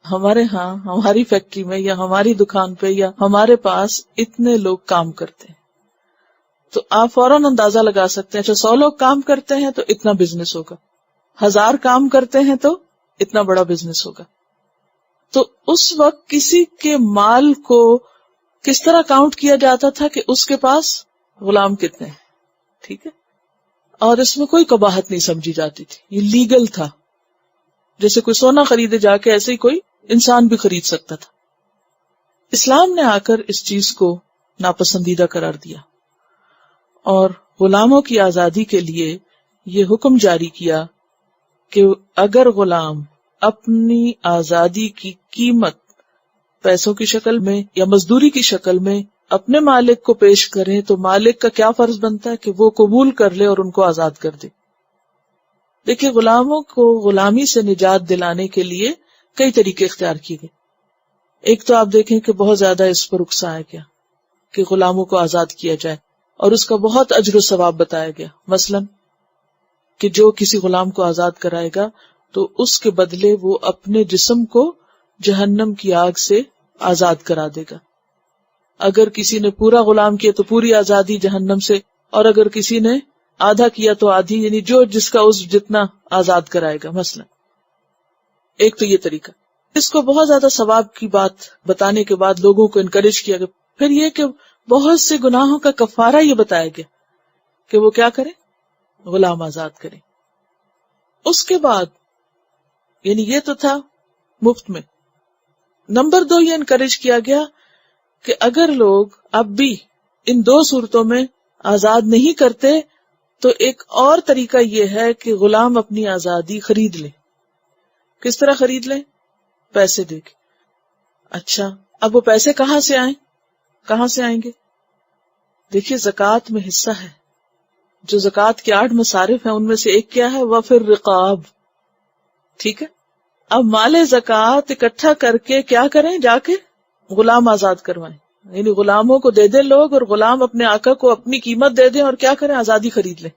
ہمارے ہاں ہماری فیکٹری میں یا ہماری دکان پہ یا ہمارے پاس اتنے لوگ کام کرتے ہیں تو آپ فوراً اندازہ لگا سکتے ہیں. اچھا 100 لوگ کام کرتے ہیں تو اتنا بزنس ہوگا، 1000 کام کرتے ہیں تو اتنا بڑا بزنس ہوگا. تو اس وقت کسی کے مال کو کس طرح کاؤنٹ کیا جاتا تھا کہ اس کے پاس غلام کتنے ہیں. ٹھیک ہے، اور اس میں کوئی قباحت نہیں سمجھی جاتی تھی، یہ لیگل تھا. جیسے کوئی سونا خریدے جا کے ایسے ہی کوئی انسان بھی خرید سکتا تھا. اسلام نے آ کر اس چیز کو ناپسندیدہ قرار دیا اور غلاموں کی آزادی کے لیے یہ حکم جاری کیا کہ اگر غلام اپنی آزادی کی قیمت پیسوں کی شکل میں یا مزدوری کی شکل میں اپنے مالک کو پیش کریں تو مالک کا کیا فرض بنتا ہے کہ وہ قبول کر لے اور ان کو آزاد کر دے. دیکھیے غلاموں کو غلامی سے نجات دلانے کے لیے کئی طریقے اختیار کیے گئے. ایک تو آپ دیکھیں کہ بہت زیادہ اس پر اکسا ہے کیا کہ غلاموں کو آزاد کیا جائے اور اس کا بہت اجر و ثواب بتایا گیا. مثلاً کہ جو کسی غلام کو آزاد کرائے گا تو اس کے بدلے وہ اپنے جسم کو جہنم کی آگ سے آزاد کرا دے گا. اگر کسی نے پورا غلام کیا تو پوری آزادی جہنم سے، اور اگر کسی نے آدھا کیا تو آدھی، یعنی جو جس کا اس جتنا آزاد کرائے گا. مثلا ایک تو یہ طریقہ. اس کو بہت زیادہ ثواب کی بات بتانے کے بعد لوگوں کو انکریج کیا گیا. پھر یہ کہ بہت سے گناہوں کا کفارہ یہ بتایا گیا کہ وہ کیا کریں، غلام آزاد کریں. اس کے بعد یعنی یہ تو تھا مفت میں. نمبر 2 یہ انکریج کیا گیا کہ اگر لوگ اب بھی ان 2 صورتوں میں آزاد نہیں کرتے تو ایک اور طریقہ یہ ہے کہ غلام اپنی آزادی خرید لے. کس طرح خرید لیں؟ پیسے دے کے. اچھا اب وہ پیسے کہاں سے آئیں گے؟ دیکھیے زکوٰۃ میں حصہ ہے. جو زکوٰۃ کے 8 مصارف ہیں ان میں سے ایک کیا ہے؟ وفر رقاب. ٹھیک ہے، اب مال زکوٰۃ اکٹھا کر کے کیا کریں؟ جا کے غلام آزاد کروائیں. یعنی غلاموں کو دے دیں لوگ اور غلام اپنے آقا کو اپنی قیمت دے دیں اور کیا کریں؟ آزادی خرید لیں.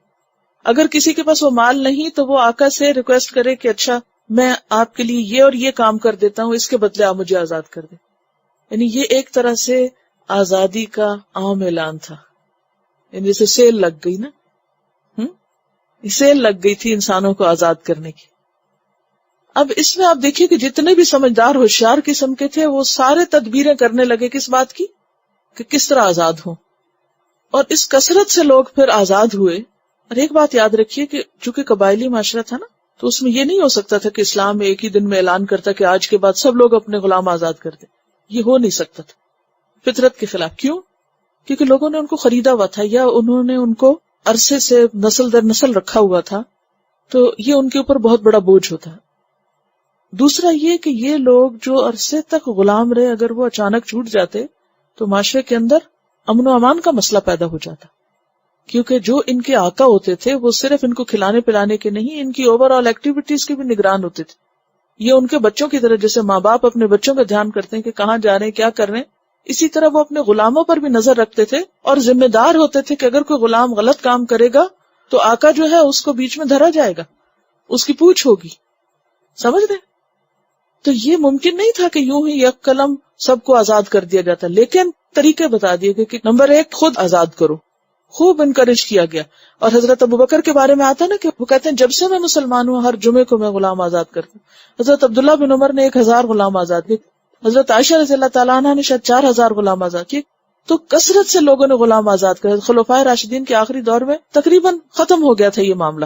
اگر کسی کے پاس وہ مال نہیں تو وہ آقا سے ریکویسٹ کرے کہ اچھا میں آپ کے لیے یہ اور یہ کام کر دیتا ہوں، اس کے بدلے آپ مجھے آزاد کر دیں. یعنی یہ ایک طرح سے آزادی کا عام اعلان تھا. یعنی جیسے سیل لگ گئی نا سیل لگ گئی تھی انسانوں کو آزاد کرنے کی. اب اس میں آپ دیکھیے کہ جتنے بھی سمجھدار ہوشیار قسم کے تھے وہ سارے تدبیریں کرنے لگے کس بات کی کہ کس طرح آزاد ہوں. اور اس کثرت سے لوگ پھر آزاد ہوئے. اور ایک بات یاد رکھیے کہ چونکہ قبائلی معاشرہ تھا نا، تو اس میں یہ نہیں ہو سکتا تھا کہ اسلام ایک ہی دن میں اعلان کرتا کہ آج کے بعد سب لوگ اپنے غلام آزاد کر دیں. یہ ہو نہیں سکتا تھا، فطرت کے خلاف. کیوں؟ کیونکہ لوگوں نے ان کو خریدا ہوا تھا یا انہوں نے ان کو عرصے سے نسل در نسل رکھا ہوا تھا، تو یہ ان کے اوپر بہت بڑا بوجھ ہوتا ہے. دوسرا یہ کہ یہ لوگ جو عرصے تک غلام رہے، اگر وہ اچانک چھوٹ جاتے تو معاشرے کے اندر امن و امان کا مسئلہ پیدا ہو جاتا، کیونکہ جو ان کے آقا ہوتے تھے وہ صرف ان کو کھلانے پلانے کے نہیں، ان کی اوور آل ایکٹیویٹیز کے بھی نگران ہوتے تھے. یہ ان کے بچوں کی طرح، جیسے ماں باپ اپنے بچوں کا دھیان کرتے ہیں کہ کہاں جا رہے ہیں، کیا کر رہے ہیں، اسی طرح وہ اپنے غلاموں پر بھی نظر رکھتے تھے اور ذمہ دار ہوتے تھے کہ اگر کوئی غلام غلط کام کرے گا تو آقا جو ہے اس کو بیچ میں دھرا جائے گا، اس کی پوچھ ہوگی. سمجھ رہے؟ تو یہ ممکن نہیں تھا کہ یوں ہی یک قلم سب کو آزاد کر دیا جاتا، لیکن طریقے بتا دیے گئے کہ نمبر 1 خود آزاد کرو. خوب انکریج کیا گیا. اور حضرت ابوبکر کے بارے میں آتا نا کہ وہ کہتے ہیں جب سے میں مسلمان ہوں ہر جمعے کو میں غلام آزاد کرتا ہوں. حضرت عبداللہ بن عمر نے 1000 غلام آزاد کیے. حضرت عائشہ رضی اللہ تعالیٰ عنہ نے شاید 4000 غلام آزاد کیے. تو کثرت سے لوگوں نے غلام آزاد کر. خلفائے راشدین کے آخری دور میں تقریباً ختم ہو گیا تھا یہ معاملہ.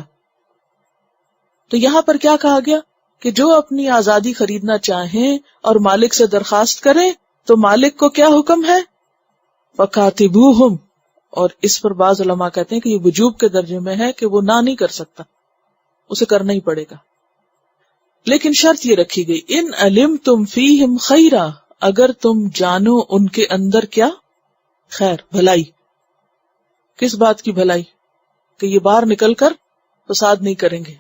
تو یہاں پر کیا کہا گیا کہ جو اپنی آزادی خریدنا چاہیں اور مالک سے درخواست کریں تو مالک کو کیا حکم ہے؟ فَكَاتِبُوهُمْ. اور اس پر بعض علماء کہتے ہیں کہ یہ وجوب کے درجے میں ہے کہ وہ نہ نہیں کر سکتا، اسے کرنا ہی پڑے گا. لیکن شرط یہ رکھی گئی ان علمتم فیہم خیرا، اگر تم جانو ان کے اندر کیا خیر، بھلائی. کس بات کی بھلائی؟ کہ یہ باہر نکل کر فساد نہیں کریں گے.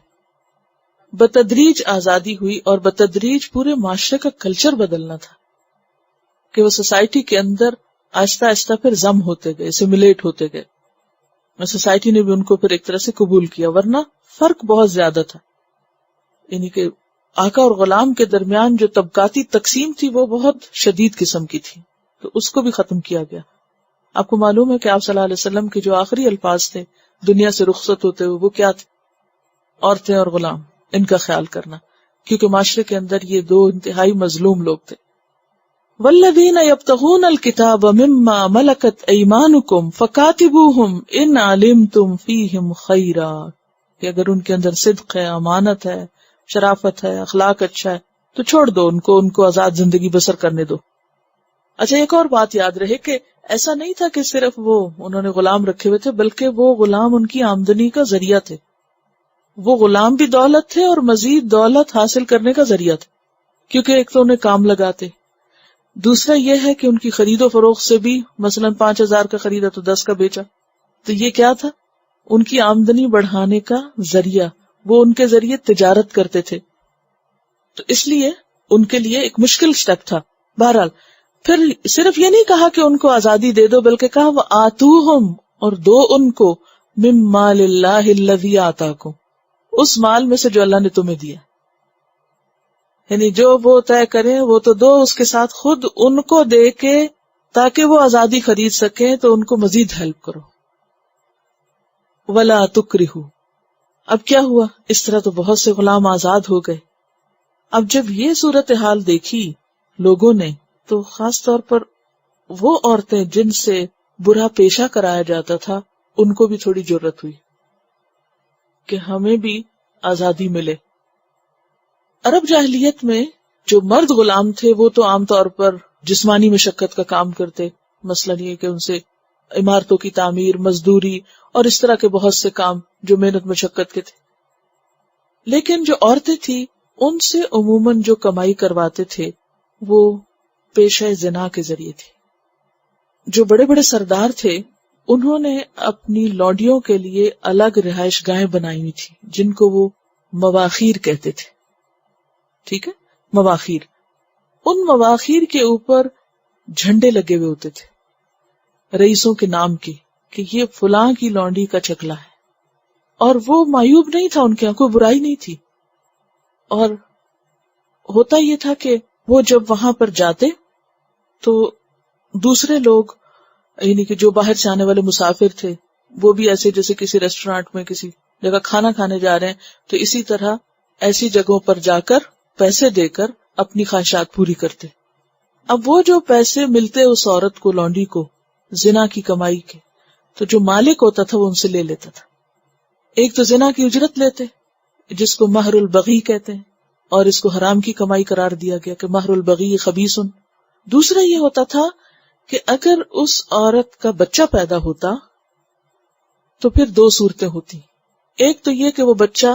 بتدریج آزادی ہوئی اور بتدریج پورے معاشرے کا کلچر بدلنا تھا کہ وہ سوسائٹی کے اندر آہستہ آہستہ پھر ضم ہوتے گئے، اسیمیلیٹ ہوتے گئے. سوسائٹی نے بھی ان کو پھر ایک طرح سے قبول کیا، ورنہ فرق بہت زیادہ تھا. یعنی کہ آقا اور غلام کے درمیان جو طبقاتی تقسیم تھی وہ بہت شدید قسم کی تھی، تو اس کو بھی ختم کیا گیا. آپ کو معلوم ہے کہ آپ صلی اللہ علیہ وسلم کے جو آخری الفاظ تھے دنیا سے رخصت ہوتے ہوئے وہ کیا تھے؟ عورتیں اور غلام، ان کا خیال کرنا، کیونکہ معاشرے کے اندر یہ دو انتہائی مظلوم لوگ تھے. والذین یبتغون الکتاب مما ملکت ایمانکم فکاتبوہم ان علمتم فیہم خیرا، کہ اگر ان کے اندر صدق ہے، امانت ہے، شرافت ہے، اخلاق اچھا ہے تو چھوڑ دو ان کو آزاد زندگی بسر کرنے دو. اچھا ایک اور بات یاد رہے کہ ایسا نہیں تھا کہ صرف وہ انہوں نے غلام رکھے ہوئے تھے، بلکہ وہ غلام ان کی آمدنی کا ذریعہ تھے. وہ غلام بھی دولت تھے اور مزید دولت حاصل کرنے کا ذریعہ تھے، کیونکہ ایک تو انہیں کام لگاتے، دوسرا یہ ہے کہ ان کی خرید و فروخت سے بھی مثلا 5000 کا خریدا تو 10 کا بیچا، تو یہ کیا تھا؟ ان کی آمدنی بڑھانے کا ذریعہ. وہ ان کے ذریعے تجارت کرتے تھے، تو اس لیے ان کے لیے ایک مشکل سٹیپ تھا. بہرحال پھر صرف یہ نہیں کہا کہ ان کو آزادی دے دو، بلکہ کہا وآتوہم، اور دو ان کو مِن مال اللہ الذی آتاکم، اس مال میں سے جو اللہ نے تمہیں دیا. یعنی جو وہ طے کریں وہ تو دو، اس کے ساتھ خود ان کو دے کے تاکہ وہ آزادی خرید سکیں تو ان کو مزید ہیلپ کرو. ولا تکرہوا. اب کیا ہوا؟ اس طرح تو بہت سے غلام آزاد ہو گئے. اب جب یہ صورتحال دیکھی لوگوں نے تو خاص طور پر وہ عورتیں جن سے برا پیشہ کرایا جاتا تھا ان کو بھی تھوڑی جرأت ہوئی کہ ہمیں بھی آزادی ملے. عرب جاہلیت میں جو مرد غلام تھے وہ تو عام طور پر جسمانی مشقت کا کام کرتے، مثلا یہ کہ ان سے عمارتوں کی تعمیر، مزدوری اور اس طرح کے بہت سے کام جو محنت مشقت کے تھے. لیکن جو عورتیں تھیں ان سے عموماً جو کمائی کرواتے تھے وہ پیشہ زنا کے ذریعے تھی. جو بڑے بڑے سردار تھے انہوں نے اپنی لوڈیوں کے لیے الگ رہائش گاہیں بنائی ہوئی تھی جن کو وہ مواخیر کہتے تھے. ٹھیک ہے، مواخیر. ان مواخیر کے اوپر جھنڈے لگے ہوئے ہوتے تھے رئیسوں کے نام کے کہ یہ فلاں کی لونڈی کا چکلا ہے، اور وہ معیوب نہیں تھا، ان کے یہاں کوئی برائی نہیں تھی. اور ہوتا یہ تھا کہ وہ جب وہاں پر جاتے تو دوسرے لوگ یعنی کہ جو باہر سے آنے والے مسافر تھے وہ بھی ایسے جیسے کسی ریسٹورانٹ میں کسی جگہ کھانا کھانے جا رہے ہیں تو اسی طرح ایسی جگہوں پر جا کر پیسے دے کر اپنی خواہشات پوری کرتے. اب وہ جو پیسے ملتے اس عورت کو، لونڈی کو، زنا کی کمائی کے، تو جو مالک ہوتا تھا وہ ان سے لے لیتا تھا. ایک تو زنا کی اجرت لیتے جس کو مہر البغی کہتے ہیں، اور اس کو حرام کی کمائی قرار دیا گیا کہ مہر البغی خبیث. دوسرا یہ ہوتا تھا کہ اگر اس عورت کا بچہ پیدا ہوتا تو پھر دو صورتیں ہوتی. ایک تو یہ کہ وہ بچہ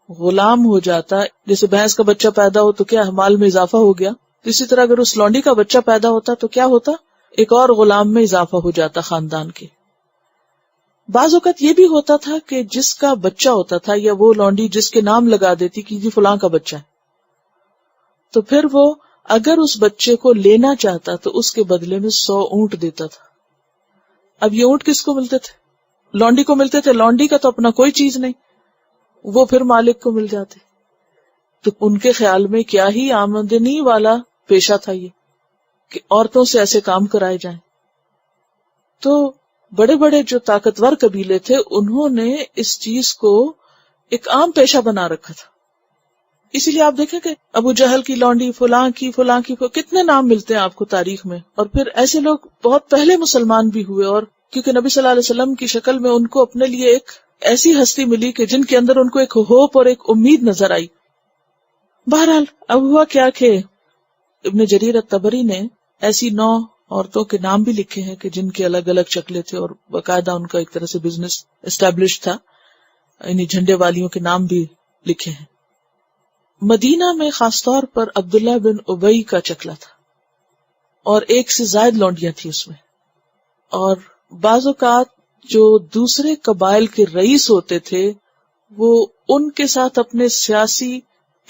غلام ہو جاتا، جیسے بھینس کا بچہ پیدا ہو تو کیا مال میں اضافہ ہو گیا، اسی طرح اگر اس لونڈی کا بچہ پیدا ہوتا تو کیا ہوتا، ایک اور غلام میں اضافہ ہو جاتا خاندان کے. بعض اوقات یہ بھی ہوتا تھا کہ جس کا بچہ ہوتا تھا یا وہ لونڈی جس کے نام لگا دیتی کہ جی فلاں کا بچہ ہے، تو پھر وہ اگر اس بچے کو لینا چاہتا تو اس کے بدلے میں 100 اونٹ دیتا تھا. اب یہ اونٹ کس کو ملتے تھے؟ لونڈی کو ملتے تھے. لونڈی کا تو اپنا کوئی چیز نہیں، وہ پھر مالک کو مل جاتے. تو ان کے خیال میں کیا ہی آمدنی والا پیشہ تھا یہ کہ عورتوں سے ایسے کام کرائے جائیں. تو بڑے بڑے جو طاقتور قبیلے تھے انہوں نے اس چیز کو ایک عام پیشہ بنا رکھا تھا. اسی لیے آپ دیکھیں کہ ابو جہل کی لونڈی، فلاں کی کتنے نام ملتے ہیں آپ کو تاریخ میں. اور پھر ایسے لوگ بہت پہلے مسلمان بھی ہوئے، اور کیونکہ نبی صلی اللہ علیہ وسلم کی شکل میں ان کو اپنے لیے ایک ایسی ہستی ملی کہ جن کے اندر ان کو ایک ہوپ اور ایک امید نظر آئی. بہرحال اب ہوا کیا کہ ابن جریر الطبری نے ایسی 9 عورتوں کے نام بھی لکھے ہیں کہ جن کے الگ الگ شکلیں تھے اور باقاعدہ ان کا ایک طرح سے بزنس اسٹیبلش تھا. یعنی جھنڈے والیوں کے نام بھی لکھے ہیں. مدینہ میں خاص طور پر عبداللہ بن ابی کا چکلا تھا اور 1 سے زائد لونڈیاں تھی اس میں. اور بعض اوقات جو دوسرے قبائل کے رئیس ہوتے تھے وہ ان کے ساتھ اپنے سیاسی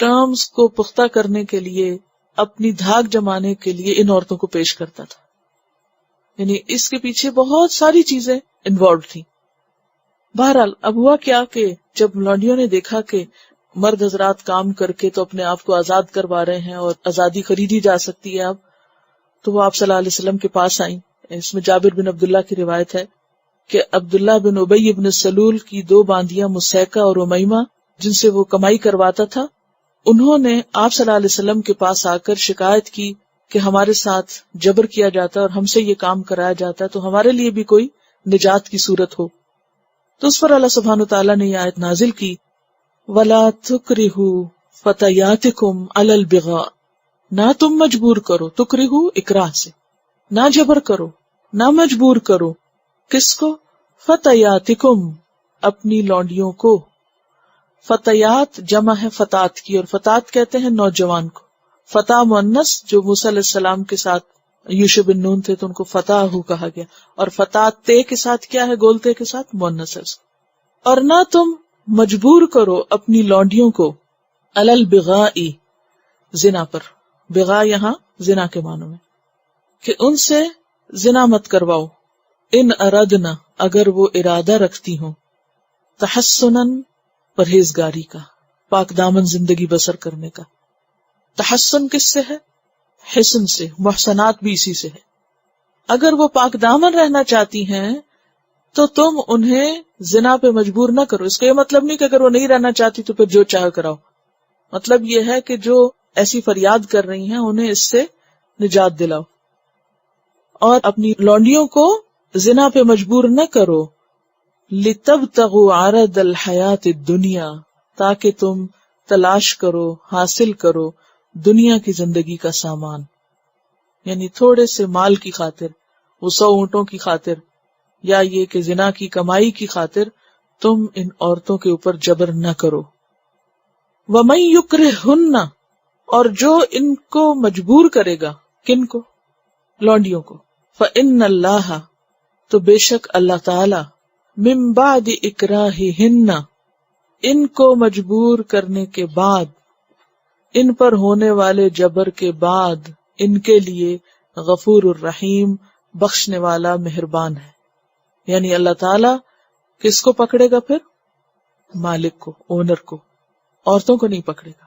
ٹرمز کو پختہ کرنے کے لیے، اپنی دھاک جمانے کے لیے ان عورتوں کو پیش کرتا تھا. یعنی اس کے پیچھے بہت ساری چیزیں انوالوڈ تھیں. بہرحال اب ہوا کیا کہ جب لونڈیوں نے دیکھا کہ مرد حضرات کام کر کے تو اپنے آپ کو آزاد کروا رہے ہیں اور آزادی خریدی جا سکتی ہے اب، تو وہ آپ صلی اللہ علیہ وسلم کے پاس آئیں. اس میں جابر بن عبداللہ کی روایت ہے کہ عبداللہ بن ابی بن سلول کی 2 باندیاں مسیکہ اور امیمہ جن سے وہ کمائی کرواتا تھا، انہوں نے آپ صلی اللہ علیہ وسلم کے پاس آ کر شکایت کی کہ ہمارے ساتھ جبر کیا جاتا ہے اور ہم سے یہ کام کرایا جاتا ہے، تو ہمارے لیے بھی کوئی نجات کی صورت ہو. تو اس پر اللہ سبحانہ وتعالیٰ نے یہ آیت نازل کی، وَلَا تُكْرِهُ فَتَيَاتِكُمْ عَلَى الْبِغَاءِ، نہ تم مجبور کرو، تکرہو اکراہ سے، نہ جبر کرو، نہ مجبور کرو، کس کو؟ فتیاتکم، اپنی لونڈیوں کو. فتیات جمع ہے فتات کی، اور فتات کہتے ہیں نوجوان کو. فتح مؤنث جو موسیٰ علیہ السلام کے ساتھ یوشع بن نون تھے تو ان کو فتح کہا گیا، اور فتات تے کے ساتھ کیا ہے؟ گولتے کے ساتھ مؤنث ہے. اور نہ تم مجبور کرو اپنی لونڈیوں کو علی البغاء، زنا پر. بغا یہاں زنا کے معنوں میں، کہ ان سے زنا مت کرواؤ. ان ارادنا، اگر وہ ارادہ رکھتی ہوں، تحسنن، پرہیزگاری کا، پاک دامن زندگی بسر کرنے کا. تحسن کس سے ہے؟ حسن سے. محسنات بھی اسی سے ہے. اگر وہ پاک دامن رہنا چاہتی ہیں تو تم انہیں زنا پہ مجبور نہ کرو. اس کا یہ مطلب نہیں کہ اگر وہ نہیں رہنا چاہتی تو پھر جو چاہے کراؤ. مطلب یہ ہے کہ جو ایسی فریاد کر رہی ہیں انہیں اس سے نجات دلاؤ، اور اپنی لونڈیوں کو زنا پہ مجبور نہ کرو. لِتَبْتَغُوا عَرَضَ الْحَيَاةِ الدُّنْيَا، تاکہ تم تلاش کرو، حاصل کرو دنیا کی زندگی کا سامان. یعنی تھوڑے سے مال کی خاطر، وہ 100 اونٹوں کی خاطر، یا یہ کہ زنا کی کمائی کی خاطر تم ان عورتوں کے اوپر جبر نہ کرو. وَمَن يُكْرِهُنَّ، اور جو ان کو مجبور کرے گا، کن کو؟ لونڈیوں کو. فَإِنَّ اللَّهَ، تو بے شک اللہ تعالی، مِن بَعْدِ إِكْرَاهِهِنَّ، ان کو مجبور کرنے کے بعد، ان پر ہونے والے جبر کے بعد، ان کے لیے غفور الرحیم، بخشنے والا مہربان ہے. یعنی اللہ تعالی کس کو پکڑے گا پھر؟ مالک کو، اونر کو، عورتوں کو نہیں پکڑے گا.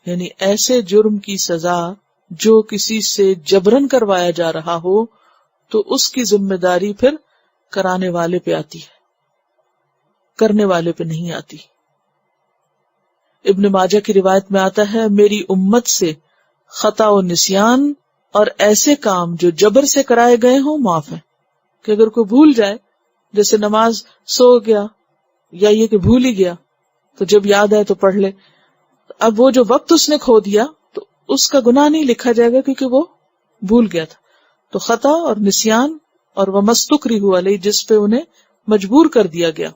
یعنی ایسے جرم کی سزا جو کسی سے جبرن کروایا جا رہا ہو تو اس کی ذمہ داری پھر کرانے والے پہ آتی ہے. کرنے والے پہ نہیں آتی. ابن ماجہ کی روایت میں آتا ہے میری امت سے خطا و نسیان اور ایسے کام جو جبر سے کرائے گئے ہوں معاف ہیں. کہ اگر کوئی بھول جائے، جیسے نماز سو گیا یا یہ کہ بھول ہی گیا تو جب یاد آئے تو پڑھ لے، اب وہ جو وقت اس نے کھو دیا تو اس کا گناہ نہیں لکھا جائے گا کیونکہ وہ بھول گیا تھا. تو خطا اور نسیان اور وہ مستکرہوا علیہ جس پہ انہیں مجبور کر دیا گیا.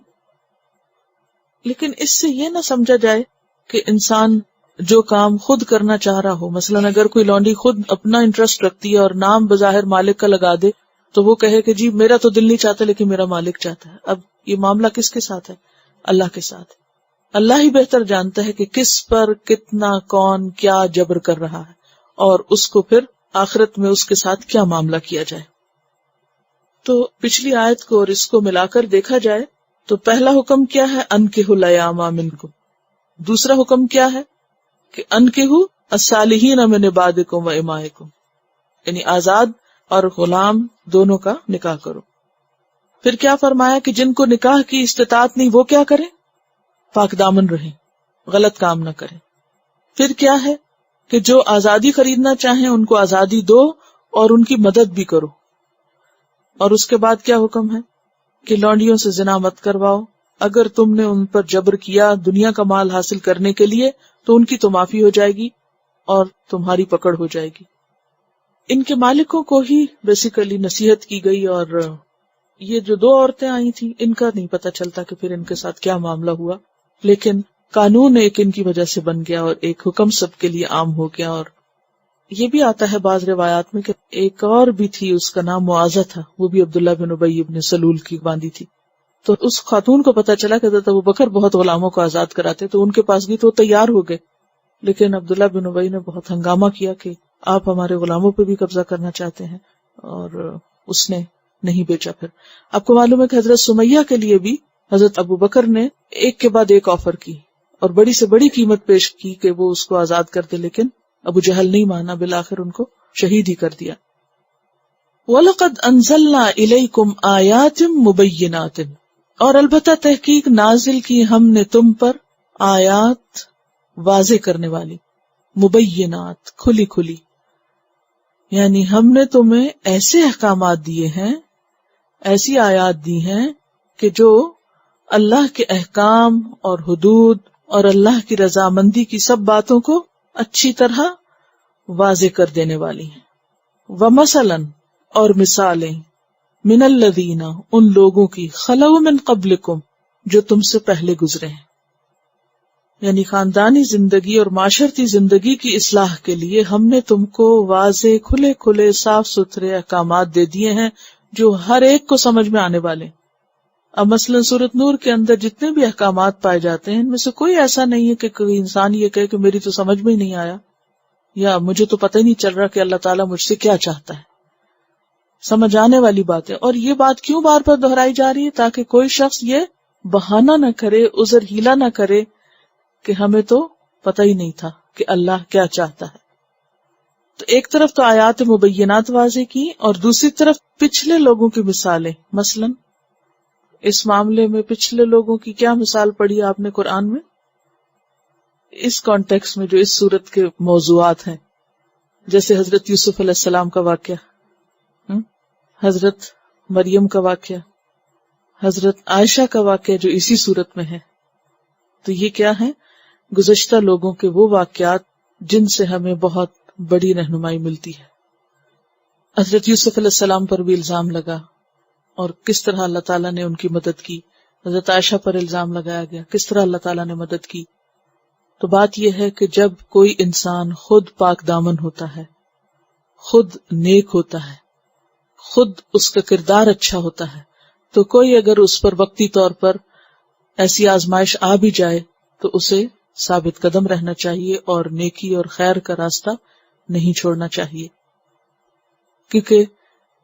لیکن اس سے یہ نہ سمجھا جائے کہ انسان جو کام خود کرنا چاہ رہا ہو، مثلا اگر کوئی لونڈی خود اپنا انٹرسٹ رکھتی ہے اور نام بظاہر مالک کا لگا دے تو وہ کہے کہ جی میرا تو دل نہیں چاہتا لیکن میرا مالک چاہتا ہے. اب یہ معاملہ کس کے ساتھ ہے؟ اللہ کے ساتھ. اللہ ہی بہتر جانتا ہے کہ کس پر کتنا کون کیا جبر کر رہا ہے اور اس کو پھر آخرت میں اس کے ساتھ کیا معاملہ کیا جائے. تو پچھلی آیت کو اور اس کو ملا کر دیکھا جائے تو پہلا حکم کیا ہے؟ انکحوا الایام منکم. دوسرا حکم کیا ہے کہ انکحوا الصالحین من عبادکم و امائکم، یعنی آزاد اور غلام دونوں کا نکاح کرو. پھر کیا فرمایا کہ جن کو نکاح کی استطاعت نہیں وہ کیا کریں؟ پاک دامن رہیں، غلط کام نہ کریں. پھر کیا ہے کہ جو آزادی خریدنا چاہیں ان کو آزادی دو اور ان کی مدد بھی کرو. اور اس کے بعد کیا حکم ہے کہ لونڈیوں سے زنا مت کرواؤ. اگر تم نے ان پر جبر کیا دنیا کا مال حاصل کرنے کے لیے تو ان کی تو معافی ہو جائے گی اور تمہاری پکڑ ہو جائے گی. ان کے مالکوں کو ہی بیسیکلی نصیحت کی گئی، اور یہ جو دو عورتیں آئی تھیں ان کا نہیں پتہ چلتا کہ پھر ان کے ساتھ کیا معاملہ ہوا، لیکن قانون ایک ان کی وجہ سے بن گیا اور ایک حکم سب کے لیے عام ہو گیا. اور یہ بھی آتا ہے بعض روایات میں کہ ایک اور بھی تھی، اس کا نام معاذہ تھا، وہ بھی عبداللہ بن ابی بن سلول کی باندھی تھی. تو اس خاتون کو پتہ چلا کہ حضرت ابوبکر بہت غلاموں کو آزاد کراتے، تو ان کے پاس گئی تو وہ تیار ہو گئے. لیکن عبداللہ بن ابی نے بہت ہنگامہ کیا کہ آپ ہمارے غلاموں پہ بھی قبضہ کرنا چاہتے ہیں، اور اس نے نہیں بیچا. پھر آپ کو معلوم ہے کہ حضرت سمیہ کے لیے بھی حضرت ابوبکر نے ایک کے بعد ایک آفر کی اور بڑی سے بڑی قیمت پیش کی کہ وہ اس کو آزاد کر دے، لیکن ابو جہل نہیں مانا، بالآخر ان کو شہید ہی کر دیا. وَلَقَدْ أَنزَلْنَا إِلَيْكُمْ آيَاتٍ مُبَيِّنَاتٍ، اور البتہ تحقیق نازل کی ہم نے تم پر آیات واضح کرنے والی، مبینات کھلی کھلی، یعنی ہم نے تمہیں ایسے احکامات دیے ہیں، ایسی آیات دی ہیں کہ جو اللہ کے احکام اور حدود اور اللہ کی رضامندی کی سب باتوں کو اچھی طرح واضح کر دینے والی ہیں. وَمَثَلًا، اور مثالیں، من الذین، ان لوگوں کی، خلو من قبلکم، جو تم سے پہلے گزرے ہیں. یعنی خاندانی زندگی اور معاشرتی زندگی کی اصلاح کے لیے ہم نے تم کو واضح کھلے کھلے صاف ستھرے احکامات دے دیے ہیں جو ہر ایک کو سمجھ میں آنے والے. اب مثلا سورۃ نور کے اندر جتنے بھی احکامات پائے جاتے ہیں ان میں سے کوئی ایسا نہیں ہے کہ کوئی انسان یہ کہے کہ میری تو سمجھ میں ہی نہیں آیا، یا مجھے تو پتہ ہی نہیں چل رہا کہ اللہ تعالیٰ مجھ سے کیا چاہتا ہے. سمجھ آنے والی بات ہے. اور یہ بات کیوں بار بار دہرائی جا رہی ہے؟ تاکہ کوئی شخص یہ بہانہ نہ کرے، عذر ہیلا نہ کرے کہ ہمیں تو پتہ ہی نہیں تھا کہ اللہ کیا چاہتا ہے. تو ایک طرف تو آیات مبینات واضح کی، اور دوسری طرف پچھلے لوگوں کی مثالیں. مثلا اس معاملے میں پچھلے لوگوں کی کیا مثال پڑھی آپ نے قرآن میں؟ اس کانٹیکس میں جو اس صورت کے موضوعات ہیں، جیسے حضرت یوسف علیہ السلام کا واقعہ، حضرت مریم کا واقعہ، حضرت عائشہ کا واقعہ جو اسی صورت میں ہے. تو یہ کیا ہے؟ گزشتہ لوگوں کے وہ واقعات جن سے ہمیں بہت بڑی رہنمائی ملتی ہے. حضرت یوسف علیہ السلام پر بھی الزام لگا اور کس طرح اللہ تعالیٰ نے ان کی مدد کی. حضرت عائشہ پر الزام لگایا گیا، کس طرح اللہ تعالیٰ نے مدد کی. تو بات یہ ہے کہ جب کوئی انسان خود پاک دامن ہوتا ہے، خود نیک ہوتا ہے، خود اس کا کردار اچھا ہوتا ہے، تو کوئی اگر اس پر وقتی طور پر ایسی آزمائش آ بھی جائے تو اسے ثابت قدم رہنا چاہیے اور نیکی اور خیر کا راستہ نہیں چھوڑنا چاہیے. کیونکہ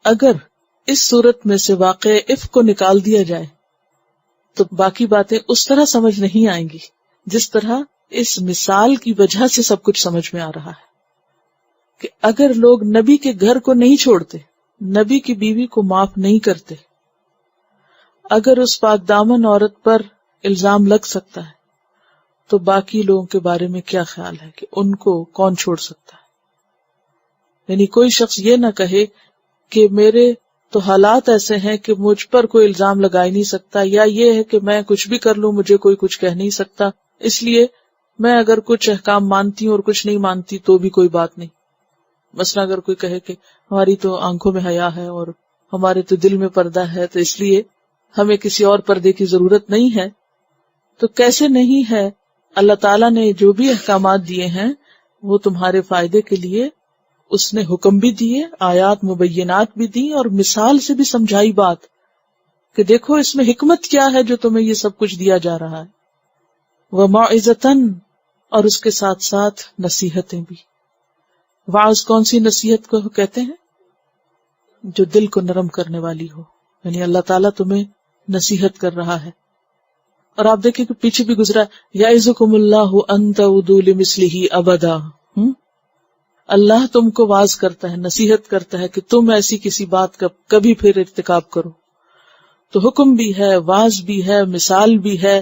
اگر اس صورت میں سے واقع عفق کو نکال دیا جائے تو باقی باتیں اس طرح سمجھ نہیں آئیں گی جس طرح اس مثال کی وجہ سے سب کچھ سمجھ میں آ رہا ہے. کہ اگر لوگ نبی کے گھر کو نہیں چھوڑتے، نبی کی بیوی کو معاف نہیں کرتے، اگر اس پاک دامن عورت پر الزام لگ سکتا ہے، تو باقی لوگوں کے بارے میں کیا خیال ہے کہ ان کو کون چھوڑ سکتا ہے؟ یعنی کوئی شخص یہ نہ کہے کہ میرے تو حالات ایسے ہیں کہ مجھ پر کوئی الزام لگا ہی نہیں سکتا، یا یہ ہے کہ میں کچھ بھی کر لوں مجھے کوئی کچھ کہہ نہیں سکتا، اس لیے میں اگر کچھ احکام مانتی ہوں اور کچھ نہیں مانتی تو بھی کوئی بات نہیں۔ مثلا اگر کوئی کہے کہ ہماری تو آنکھوں میں حیا ہے اور ہمارے تو دل میں پردہ ہے، تو اس لیے ہمیں کسی اور پردے کی ضرورت نہیں ہے، تو کیسے نہیں ہے؟ اللہ تعالیٰ نے جو بھی احکامات دیے ہیں وہ تمہارے فائدے کے لیے، اس نے حکم بھی دیے، آیات مبینات بھی دی، اور مثال سے بھی سمجھائی بات کہ دیکھو اس میں حکمت کیا ہے جو تمہیں یہ سب کچھ دیا جا رہا ہے۔ وَمَوْعِظَةً، اور اس کے ساتھ ساتھ نصیحتیں بھی۔ واعظ کون سی نصیحت کو کہتے ہیں؟ جو دل کو نرم کرنے والی ہو، یعنی اللہ تعالیٰ تمہیں نصیحت کر رہا ہے۔ اور آپ دیکھیں کہ پیچھے بھی گزرا یعظکم اللہ ان تعودوا لمثلہ ابدا، اللہ تم کو واعظ کرتا ہے، نصیحت کرتا ہے کہ تم ایسی کسی بات کا کبھی پھر ارتکاب کرو۔ تو حکم بھی ہے، واعظ بھی ہے، مثال بھی ہے،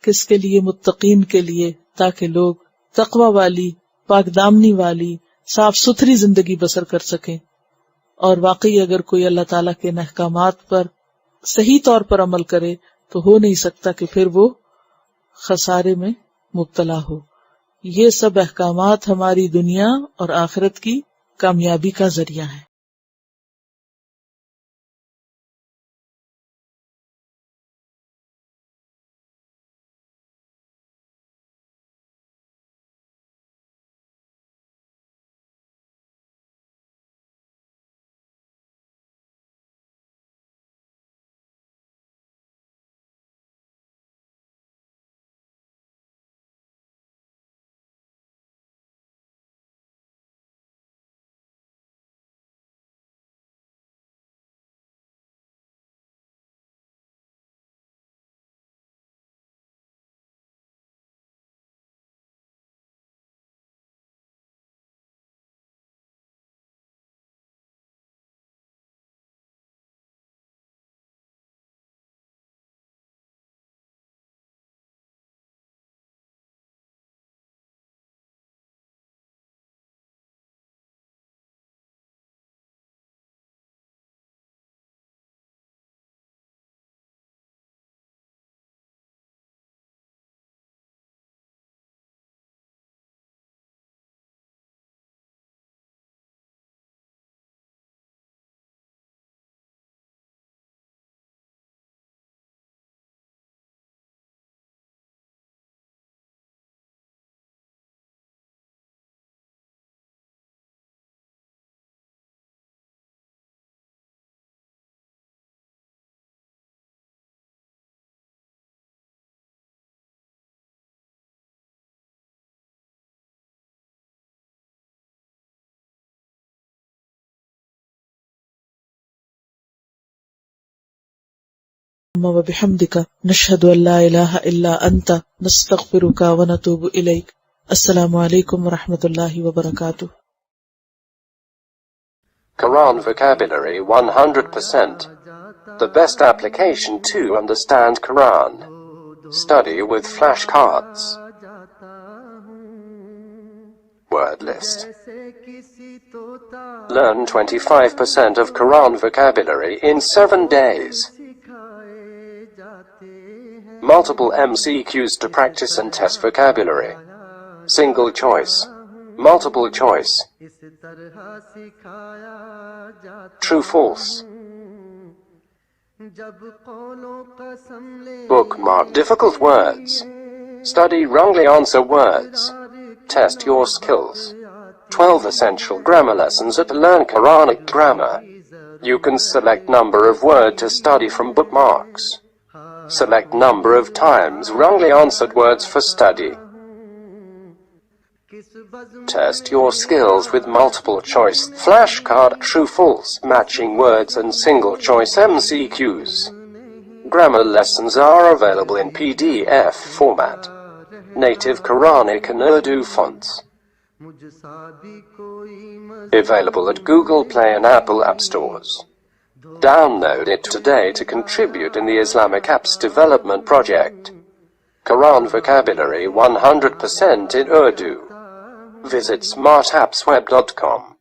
کس کے لیے؟ متقین کے لیے، تاکہ لوگ تقوی والی، پاک دامنی والی، صاف ستھری زندگی بسر کر سکیں۔ اور واقعی اگر کوئی اللہ تعالیٰ کے احکامات پر صحیح طور پر عمل کرے تو ہو نہیں سکتا کہ پھر وہ خسارے میں مبتلا ہو۔ یہ سب احکامات ہماری دنیا اور آخرت کی کامیابی کا ذریعہ ہے۔ وبحمدک نشہد ان لا الہ الا انت نستغفرک ونتوب الیک۔ السلام علیکم ورحمۃ اللہ وبرکاتہ۔ Quran vocabulary 100%. The best application to understand Quran. Study with flashcards. Word list. Learn 25% of Quran vocabulary in 7 days. Multiple MCQs to practice and test vocabulary. Single choice. Multiple choice. True false. Bookmark difficult words. Study wrongly answer words. Test your skills. 12 essential grammar lessons at Learn Quranic Grammar. You can select number of word to study from bookmarks. Select number of times wrongly answered words for study. Test your skills with multiple choice flashcard, true false, matching words and single choice MCQs. Grammar lessons are available in PDF format. Native Quranic and Urdu fonts. Available at Google Play and Apple App Stores. Download it today to contribute in the Islamic Apps Development Project. Quran vocabulary 100% in Urdu. Visit smartappsweb.com.